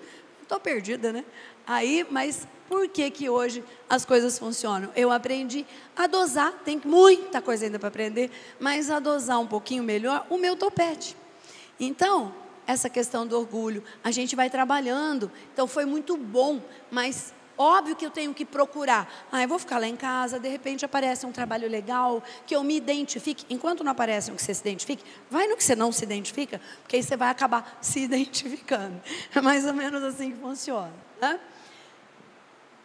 S1: Estou perdida, né? Aí, mas por que hoje as coisas funcionam? Eu aprendi a dosar, tem muita coisa ainda para aprender, mas a dosar um pouquinho melhor o meu topete. Então, essa questão do orgulho, a gente vai trabalhando, então foi muito bom, mas óbvio que eu tenho que procurar. Eu vou ficar lá em casa, de repente aparece um trabalho legal, que eu me identifique. Enquanto não aparece um que você se identifique, vai no que você não se identifica, porque aí você vai acabar se identificando. É mais ou menos assim que funciona, né?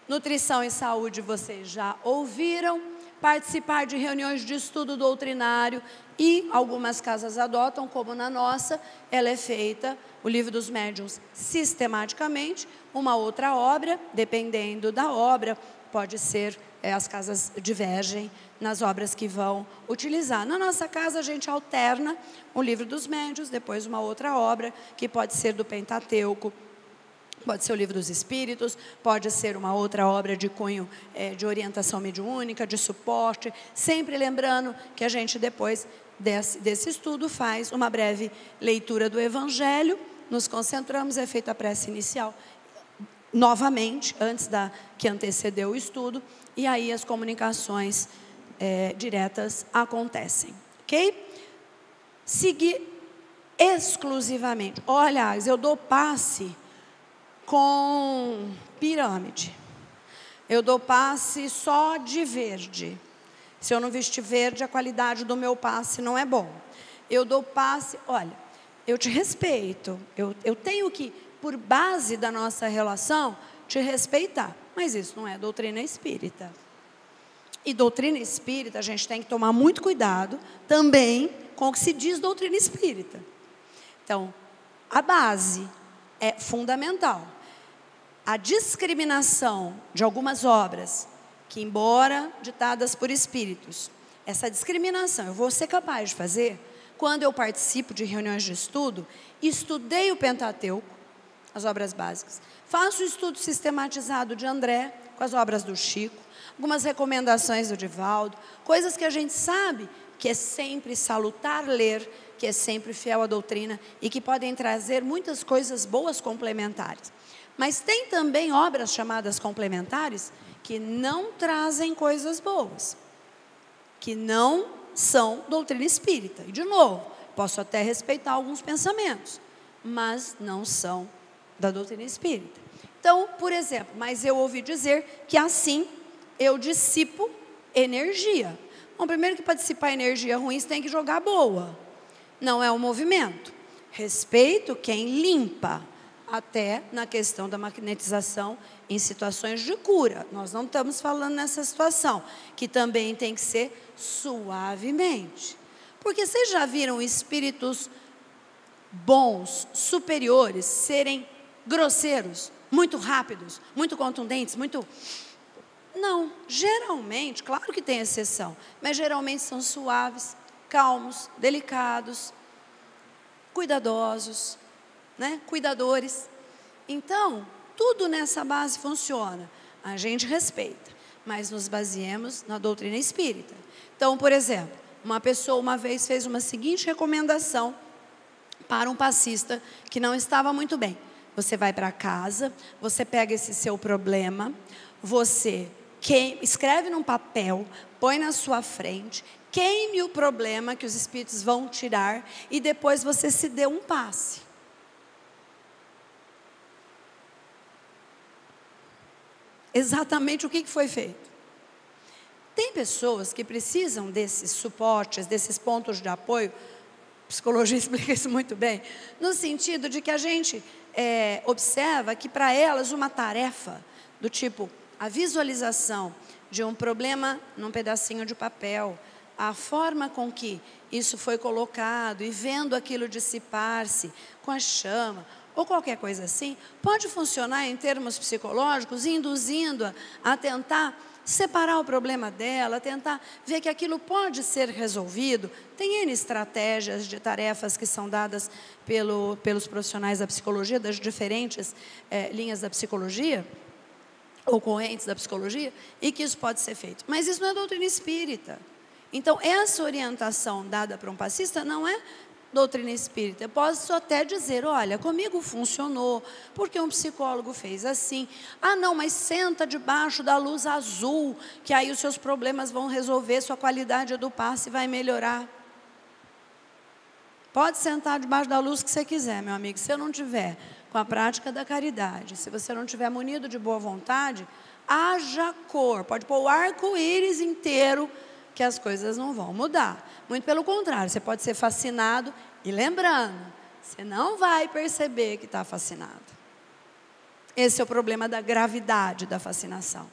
S1: Nutrição e saúde, vocês já ouviram. Participar de reuniões de estudo doutrinário e algumas casas adotam, como na nossa, ela é feita, o Livro dos Médiuns, sistematicamente. Uma outra obra, dependendo da obra, pode ser, as casas divergem nas obras que vão utilizar. Na nossa casa, a gente alterna o Livro dos Médiuns, depois uma outra obra, que pode ser do Pentateuco, pode ser o Livro dos Espíritos, pode ser uma outra obra de cunho de orientação mediúnica, de suporte, sempre lembrando que a gente depois desse estudo faz uma breve leitura do Evangelho, nos concentramos, é feita a prece inicial, novamente, antes que antecedeu o estudo, e aí as comunicações diretas acontecem, ok? Seguir exclusivamente, aliás, eu dou passe com pirâmide. Eu dou passe só de verde. Se eu não vestir verde, a qualidade do meu passe não é bom. Eu dou passe, olha, eu te respeito. Eu tenho que, por base da nossa relação, te respeitar. Mas isso não é doutrina espírita. E doutrina espírita, a gente tem que tomar muito cuidado também com o que se diz doutrina espírita. Então, a base é fundamental. A discriminação de algumas obras, que embora ditadas por espíritos, essa discriminação eu vou ser capaz de fazer quando eu participo de reuniões de estudo, estudei o Pentateuco, as obras básicas, faço o estudo sistematizado de André, com as obras do Chico, algumas recomendações do Divaldo, coisas que a gente sabe que é sempre salutar ler, que é sempre fiel à doutrina e que podem trazer muitas coisas boas complementares. Mas tem também obras chamadas complementares que não trazem coisas boas, que não são doutrina espírita. E, de novo, posso até respeitar alguns pensamentos, mas não são da doutrina espírita. Então, por exemplo, mas eu ouvi dizer que assim eu dissipo energia. Bom, primeiro que para dissipar energia ruim, você tem que jogar boa. Não é um movimento. Respeito quem limpa, até na questão da magnetização em situações de cura. Nós não estamos falando nessa situação, que também tem que ser suavemente. Porque vocês já viram espíritos bons, superiores, serem grosseiros, muito rápidos, muito contundentes, muito... Não, geralmente, claro que tem exceção, mas geralmente são suaves, calmos, delicados, cuidadosos, né? Cuidadores. Então, tudo nessa base funciona. A gente respeita, mas nos baseemos na doutrina espírita. Então, por exemplo, uma pessoa uma vez fez uma seguinte recomendação para um passista que não estava muito bem. Você vai para casa, você pega esse seu problema, você escreve num papel, põe na sua frente, queime o problema que os espíritos vão tirar e depois você se dê um passe. Exatamente o que foi feito. Tem pessoas que precisam desses suportes, desses pontos de apoio. A psicologia explica isso muito bem, no sentido de que a gente observa que para elas uma tarefa do tipo a visualização de um problema num pedacinho de papel, a forma com que isso foi colocado e vendo aquilo dissipar-se com a chama ou qualquer coisa assim, pode funcionar em termos psicológicos, induzindo-a a tentar separar o problema dela, a tentar ver que aquilo pode ser resolvido. Tem N estratégias de tarefas que são dadas pelos profissionais da psicologia, das diferentes linhas da psicologia, ou correntes da psicologia, e que isso pode ser feito. Mas isso não é doutrina espírita. Então, essa orientação dada para um passista não é doutrina espírita. Eu posso até dizer, olha, comigo funcionou, porque um psicólogo fez assim. Ah, não, mas senta debaixo da luz azul, que aí os seus problemas vão resolver, sua qualidade do passe vai melhorar. Pode sentar debaixo da luz que você quiser, meu amigo. Se eu não tiver com a prática da caridade, se você não tiver munido de boa vontade, haja cor. Pode pôr o arco-íris inteiro, que as coisas não vão mudar. Muito pelo contrário, você pode ser fascinado e lembrando, você não vai perceber que está fascinado. Esse é o problema da gravidade da fascinação.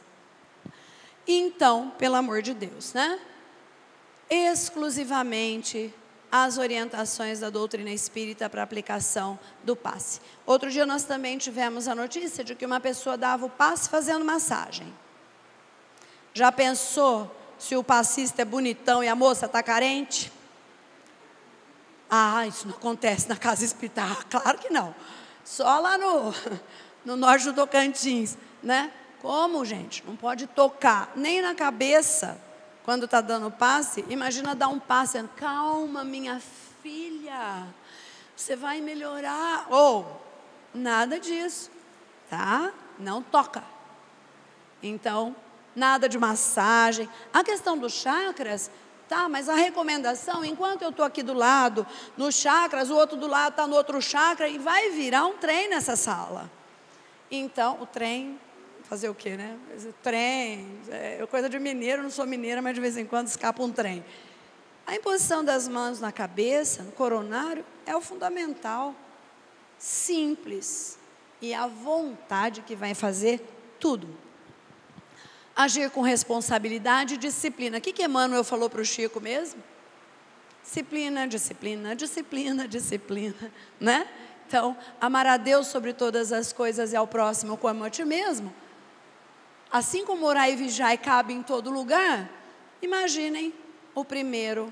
S1: Então, pelo amor de Deus, né? Exclusivamente as orientações da doutrina espírita para aplicação do passe. Outro dia nós também tivemos a notícia de que uma pessoa dava o passe fazendo massagem. Já pensou se o passista é bonitão e a moça está carente? Ah, isso não acontece na casa espírita. Ah, claro que não. Só lá no norte do Tocantins, né? Como, gente? Não pode tocar nem na cabeça quando está dando passe. Imagina dar um passe. Calma, minha filha. Você vai melhorar. Ou, nada disso, tá? Não toca. Então, nada de massagem. A questão dos chakras, tá, mas a recomendação, enquanto eu estou aqui do lado, nos chakras, o outro do lado está no outro chakra, e vai virar um trem nessa sala. Então, o trem, fazer o quê, né? O trem, é coisa de mineiro, não sou mineira, mas de vez em quando escapa um trem. A imposição das mãos na cabeça, no coronário, é o fundamental. Simples. E a vontade que vai fazer tudo. Agir com responsabilidade e disciplina. O que Emmanuel falou para o Chico mesmo? Disciplina, disciplina, disciplina, disciplina, né? Então, amar a Deus sobre todas as coisas e ao próximo como a ti mesmo. Assim como orar e vigiar cabe em todo lugar, imaginem o primeiro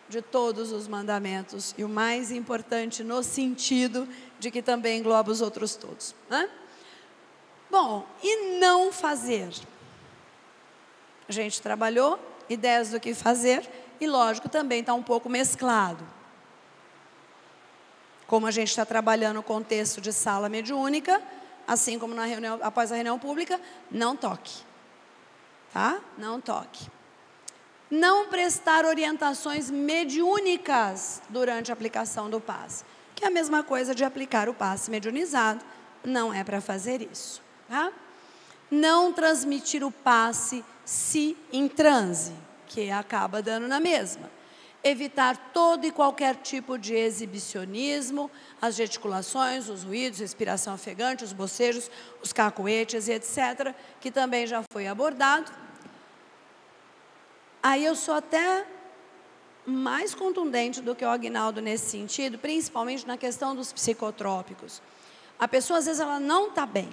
S1: de todos os mandamentos e o mais importante no sentido de que também engloba os outros todos, né? Bom, e não fazer? A gente trabalhou ideias do que fazer e, lógico, também está um pouco mesclado. Como a gente está trabalhando o contexto de sala mediúnica, assim como na reunião, após a reunião pública, não toque. Tá? Não toque. Não prestar orientações mediúnicas durante a aplicação do passe, que é a mesma coisa de aplicar o passe mediunizado, não é para fazer isso. Tá? Não transmitir o passe se em transe, porque acaba dando na mesma. Evitar todo e qualquer tipo de exibicionismo, as gesticulações, os ruídos, respiração ofegante, os bocejos, os cacoetes e etc., que também já foi abordado. Aí eu sou até mais contundente do que o Aguinaldo nesse sentido, principalmente na questão dos psicotrópicos. A pessoa, às vezes, ela não está bem,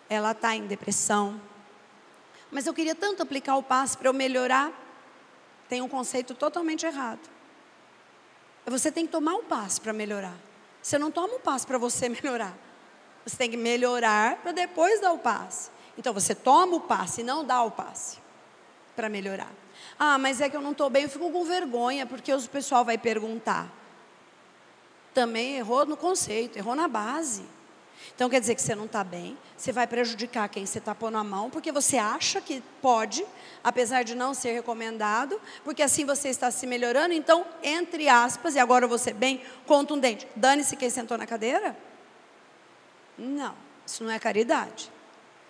S1: ela está em depressão, mas eu queria tanto aplicar o passe para eu melhorar. Tem um conceito totalmente errado. Você tem que tomar o passe para melhorar. Você não toma o passe para você melhorar. Você tem que melhorar para depois dar o passe. Então, você toma o passe e não dá o passe para melhorar. Ah, mas é que eu não estou bem, eu fico com vergonha, porque o pessoal vai perguntar. Também errou no conceito, errou na base. Então, quer dizer que você não está bem, você vai prejudicar quem você está pondo a mão, porque você acha que pode, apesar de não ser recomendado, porque assim você está se melhorando. Então, entre aspas, e agora eu vou ser bem contundente, dane-se quem sentou na cadeira? Não, isso não é caridade.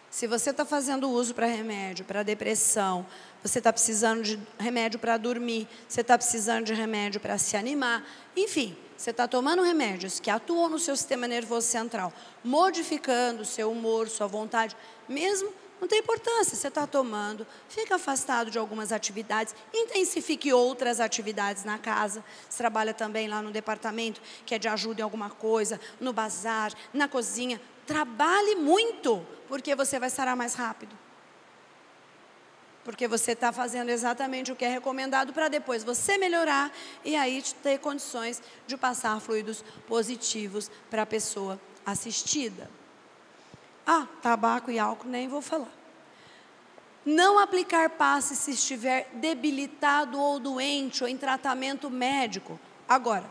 S1: Se você está fazendo uso para remédio, para depressão, você está precisando de remédio para dormir, você está precisando de remédio para se animar, enfim, você está tomando remédios que atuam no seu sistema nervoso central, modificando o seu humor, sua vontade, mesmo, não tem importância, você está tomando, fica afastado de algumas atividades, intensifique outras atividades na casa, você trabalha também lá no departamento, que é de ajuda em alguma coisa, no bazar, na cozinha, trabalhe muito, porque você vai sarar mais rápido. Porque você está fazendo exatamente o que é recomendado para depois você melhorar e aí ter condições de passar fluidos positivos para a pessoa assistida. Ah, tabaco e álcool nem vou falar. Não aplicar passe se estiver debilitado ou doente ou em tratamento médico. Agora,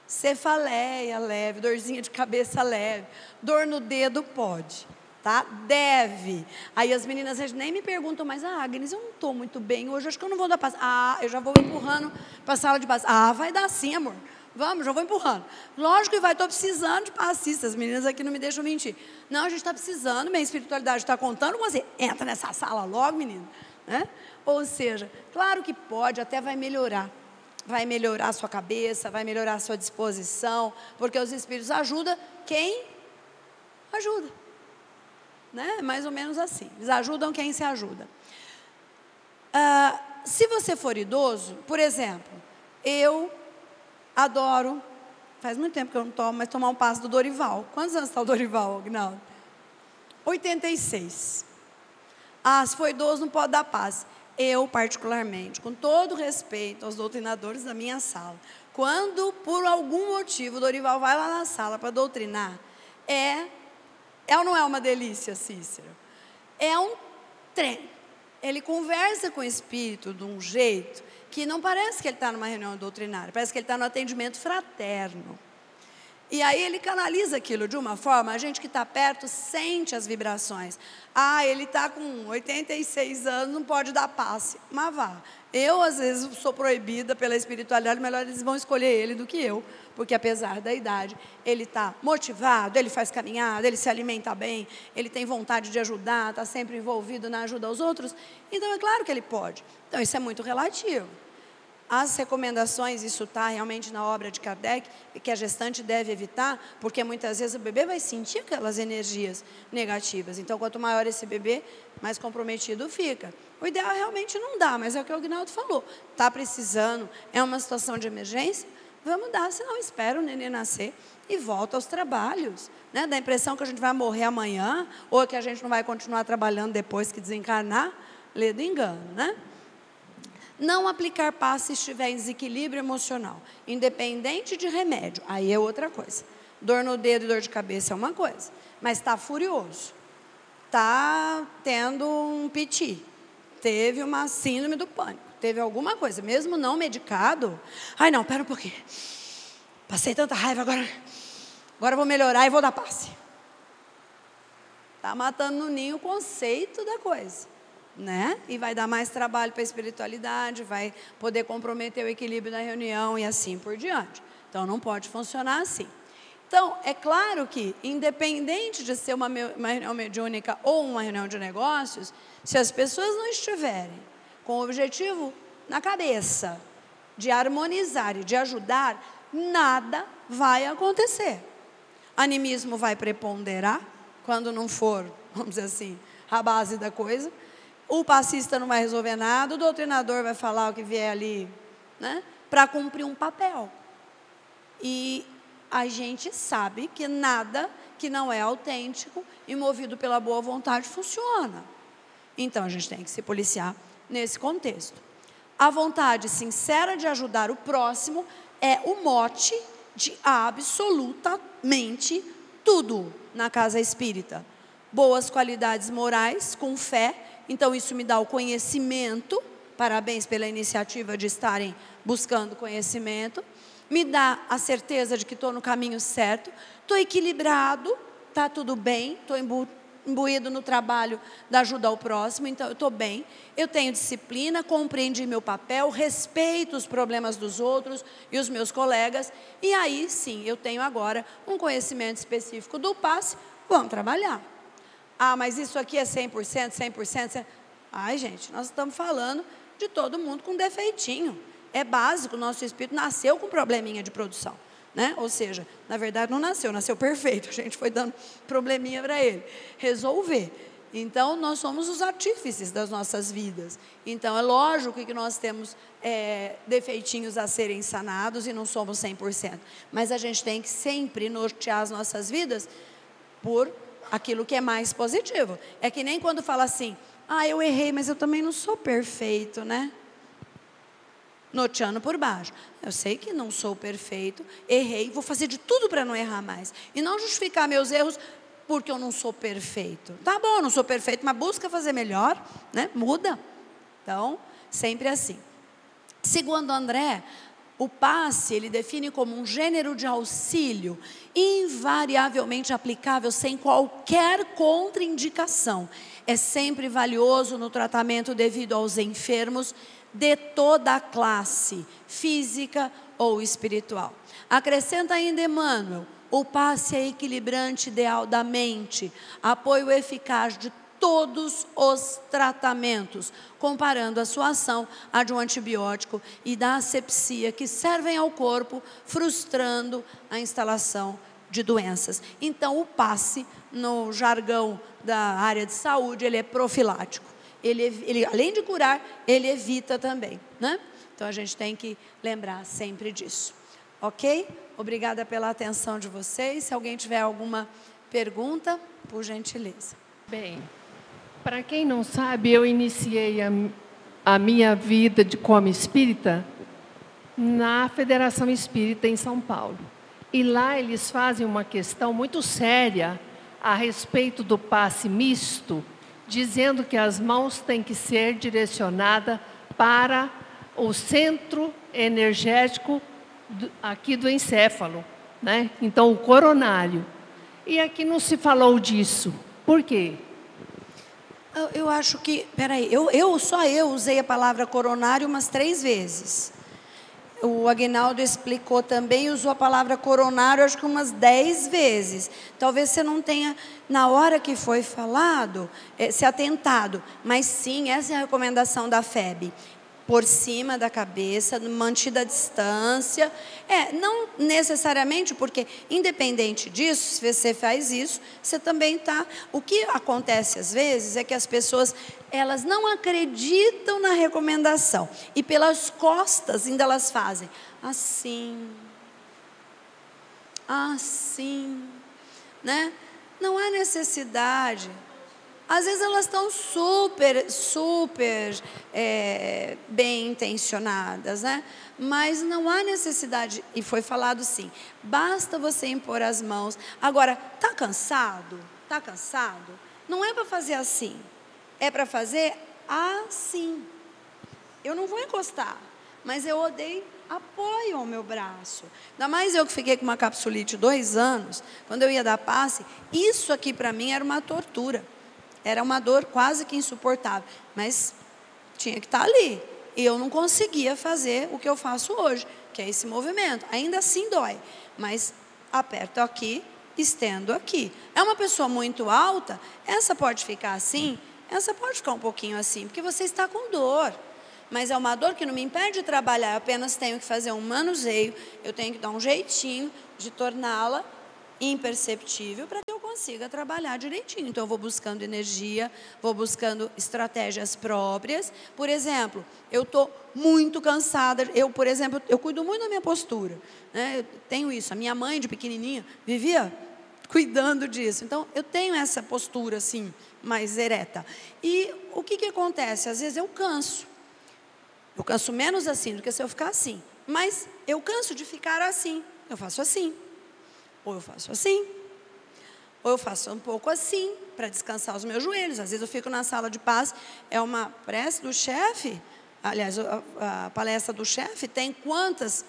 S1: cefaleia leve, dorzinha de cabeça leve, dor no dedo pode. Tá? Deve. Aí as meninas nem me perguntam mais, Agnes, eu não estou muito bem hoje, acho que eu não vou dar passe. Ah, eu já vou empurrando para a sala de passe. Ah, vai dar sim, amor. Vamos, já vou empurrando. Lógico que vai, estou precisando de passista. As meninas aqui não me deixam mentir. Não, a gente está precisando, minha espiritualidade está contando com você. Entra nessa sala logo, menino. Né? Ou seja, claro que pode, até vai melhorar. Vai melhorar a sua cabeça, vai melhorar a sua disposição, porque os espíritos ajudam quem ajuda. Né? Mais ou menos assim, eles ajudam quem se ajuda. Se você for idoso, por exemplo, eu adoro, faz muito tempo que eu não tomo, mas tomar um passe do Dorival. Quantos anos está o Dorival, Aguinaldo? 86. Ah, se for idoso não pode dar passe. Eu, particularmente, com todo respeito aos doutrinadores da minha sala, quando por algum motivo o Dorival vai lá na sala para doutrinar, é ou não é uma delícia, Cícero? É um trem. Ele conversa com o espírito de um jeito que não parece que ele está numa reunião doutrinária, parece que ele está no atendimento fraterno. E aí ele canaliza aquilo de uma forma, a gente que está perto sente as vibrações. Ah, ele está com 86 anos, não pode dar passe. Mas vá. Eu, às vezes, sou proibida pela espiritualidade, melhor eles vão escolher ele do que eu. Porque, apesar da idade, ele está motivado, ele faz caminhada, ele se alimenta bem, ele tem vontade de ajudar, está sempre envolvido na ajuda aos outros. Então, é claro que ele pode. Então, isso é muito relativo. As recomendações, isso está realmente na obra de Kardec, que a gestante deve evitar, porque muitas vezes o bebê vai sentir aquelas energias negativas. Então, quanto maior esse bebê, mais comprometido fica. O ideal é realmente não dar, mas é o que o Aguinaldo falou. Está precisando, é uma situação de emergência, vamos dar, senão espera o neném nascer e volta aos trabalhos. Né? Dá a impressão que a gente vai morrer amanhã, ou que a gente não vai continuar trabalhando depois que desencarnar, lê do engano, né? Não aplicar passe se estiver em desequilíbrio emocional, independente de remédio, aí é outra coisa. Dor no dedo e dor de cabeça é uma coisa, mas está furioso, está tendo um piti, teve uma síndrome do pânico, teve alguma coisa, mesmo não medicado. Ai não, pera um pouquinho, passei tanta raiva, agora eu vou melhorar e vou dar passe. Está matando no ninho o conceito da coisa. Né? E vai dar mais trabalho para a espiritualidade, vai poder comprometer o equilíbrio da reunião e assim por diante. Então, não pode funcionar assim. Então, é claro que, independente de ser uma reunião mediúnica ou uma reunião de negócios, se as pessoas não estiverem com o objetivo na cabeça de harmonizar e de ajudar, nada vai acontecer. Animismo vai preponderar quando não for, vamos dizer assim, a base da coisa. O passista não vai resolver nada, o doutrinador vai falar o que vier ali, né, para cumprir um papel. E a gente sabe que nada que não é autêntico e movido pela boa vontade funciona. Então, a gente tem que se policiar nesse contexto. A vontade sincera de ajudar o próximo é o mote de absolutamente tudo na casa espírita. Boas qualidades morais, com fé. Então, isso me dá o conhecimento. Parabéns pela iniciativa de estarem buscando conhecimento. Me dá a certeza de que estou no caminho certo. Estou equilibrado, está tudo bem. Estou imbuído no trabalho da ajuda ao próximo, então eu estou bem. Eu tenho disciplina, compreendi meu papel, respeito os problemas dos outros e os meus colegas. E aí, sim, eu tenho agora um conhecimento específico do passe. Vamos trabalhar. Ah, mas isso aqui é 100%, 100%. Ai, gente, nós estamos falando de todo mundo com defeitinho. É básico, o nosso espírito nasceu com probleminha de produção, né? Ou seja, na verdade não nasceu, nasceu perfeito. A gente foi dando probleminha para ele resolver. Então, nós somos os artífices das nossas vidas. Então, é lógico que nós temos defeitinhos a serem sanados e não somos 100%. Mas a gente tem que sempre nortear as nossas vidas por aquilo que é mais positivo. É que nem quando fala assim, ah, eu errei, mas eu também não sou perfeito, né? Norteando por baixo. Eu sei que não sou perfeito, errei, vou fazer de tudo para não errar mais. E não justificar meus erros porque eu não sou perfeito. Tá bom, eu não sou perfeito, mas busca fazer melhor, né? Muda. Então, sempre assim. Segundo André, o passe, ele define como um gênero de auxílio invariavelmente aplicável sem qualquer contraindicação. É sempre valioso no tratamento devido aos enfermos de toda a classe, física ou espiritual. Acrescenta ainda Emmanuel, o passe é equilibrante ideal da mente, apoio eficaz de todos os tratamentos, comparando a sua ação à de um antibiótico e da asepsia que servem ao corpo, frustrando a instalação de doenças. Então, o passe, no jargão da área de saúde, ele é profilático. Ele, além de curar, ele evita também, né? Então, a gente tem que lembrar sempre disso. Ok? Obrigada pela atenção de vocês. Se alguém tiver alguma pergunta, por gentileza.
S2: Bem, para quem não sabe, eu iniciei a minha vida como espírita na Federação Espírita em São Paulo. E lá eles fazem uma questão muito séria a respeito do passe misto, dizendo que as mãos têm que ser direcionadas para o centro energético aqui do encéfalo, né? Então, o coronário. E aqui não se falou disso. Por quê?
S1: Eu acho que, peraí, só eu usei a palavra coronário umas 3 vezes. O Aguinaldo explicou também, usou a palavra coronário, acho que umas 10 vezes. Talvez você não tenha, na hora que foi falado, se atentado. Mas sim, essa é a recomendação da FEB. Por cima da cabeça, mantida a distância. Não necessariamente, porque independente disso, se você faz isso, você também está... O que acontece às vezes é que as pessoas, elas não acreditam na recomendação. E pelas costas ainda elas fazem assim, assim, né? Não há necessidade. Às vezes elas estão super bem intencionadas, né? Mas não há necessidade, e foi falado sim, basta você impor as mãos. Agora, está cansado? Está cansado? Não é para fazer assim, é para fazer assim. Eu não vou encostar, mas eu dei apoio ao meu braço. Ainda mais eu que fiquei com uma capsulite 2 anos, quando eu ia dar passe, isso aqui para mim era uma tortura. Era uma dor quase que insuportável, mas tinha que estar ali. E eu não conseguia fazer o que eu faço hoje, que é esse movimento. Ainda assim dói, mas aperto aqui, estendo aqui. É uma pessoa muito alta, essa pode ficar assim, essa pode ficar um pouquinho assim, porque você está com dor. mas é uma dor que não me impede de trabalhar, eu apenas tenho que fazer um manuseio, eu tenho que dar um jeitinho de torná-la imperceptível para que eu consiga trabalhar direitinho. Então, eu vou buscando energia, vou buscando estratégias próprias. Por exemplo, eu estou muito cansada. Por exemplo, eu cuido muito da minha postura, né? Eu tenho isso. A minha mãe, de pequenininha, vivia cuidando disso. Então, eu tenho essa postura, assim, mais ereta. E o que acontece? Às vezes eu canso. Eu canso menos assim do que se eu ficar assim. Mas eu canso de ficar assim. Eu faço assim. Ou eu faço assim, ou eu faço um pouco assim, para descansar os meus joelhos. Às vezes eu fico na sala de paz, é uma prece do chefe, aliás, a palestra do chefe tem quantas?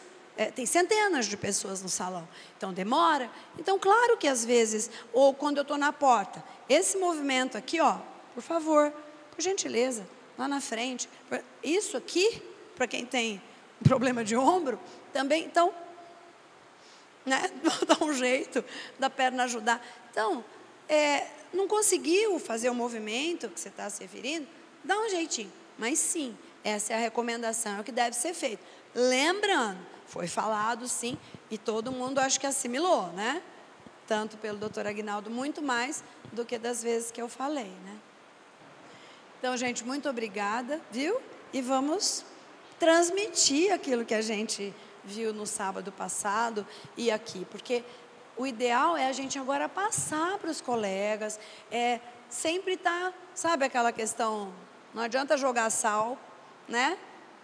S1: Tem centenas de pessoas no salão, então demora. Então, claro que às vezes, ou quando eu estou na porta, esse movimento aqui, ó, por favor, por gentileza, lá na frente, isso aqui, para quem tem problema de ombro, também, então, né? Dá um jeito da perna ajudar. Então, não conseguiu fazer o movimento que você está se referindo, dá um jeitinho. Mas sim, essa é a recomendação, é o que deve ser feito. Lembrando, foi falado sim, e todo mundo acho que assimilou, né? Tanto pelo doutor Aguinaldo, muito mais do que das vezes que eu falei, né? Então, gente, muito obrigada, viu? E vamos transmitir aquilo que a gente viu no sábado passado e aqui, porque o ideal é a gente agora passar para os colegas, sempre sabe aquela questão, não adianta jogar sal, né?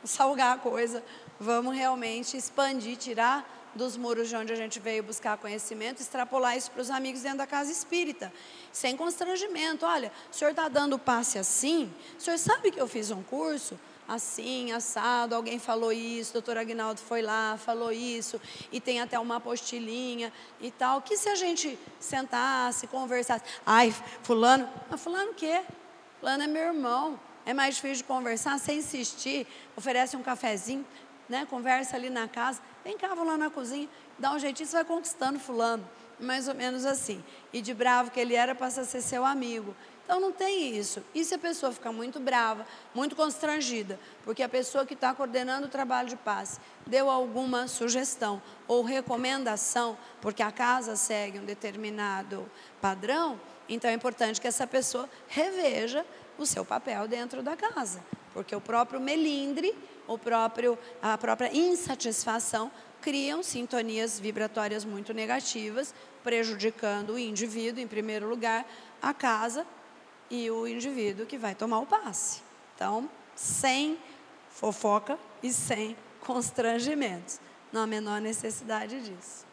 S1: Salgar a coisa, vamos realmente expandir, tirar dos muros de onde a gente veio buscar conhecimento, extrapolar isso para os amigos dentro da casa espírita, sem constrangimento. Olha, o senhor está dando passe assim, o senhor sabe que eu fiz um curso assim, assado, alguém falou isso, o doutor Aguinaldo foi lá, falou isso, e tem até uma apostilinha e tal, que se a gente sentasse, conversasse, ai, fulano o quê? Fulano é meu irmão, é mais difícil de conversar, sem insistir, oferece um cafezinho, né, conversa ali na casa, vem cá, vou lá na cozinha, dá um jeitinho, você vai conquistando fulano, mais ou menos assim, e de bravo que ele era, passa a ser seu amigo. Então, não tem isso. E se a pessoa ficar muito brava, muito constrangida, porque a pessoa que está coordenando o trabalho de passe deu alguma sugestão ou recomendação, porque a casa segue um determinado padrão, então é importante que essa pessoa reveja o seu papel dentro da casa, porque o próprio melindre, a própria insatisfação criam sintonias vibratórias muito negativas, prejudicando o indivíduo, em primeiro lugar, a casa, e o indivíduo que vai tomar o passe. Então, sem fofoca e sem constrangimentos. Não há a menor necessidade disso.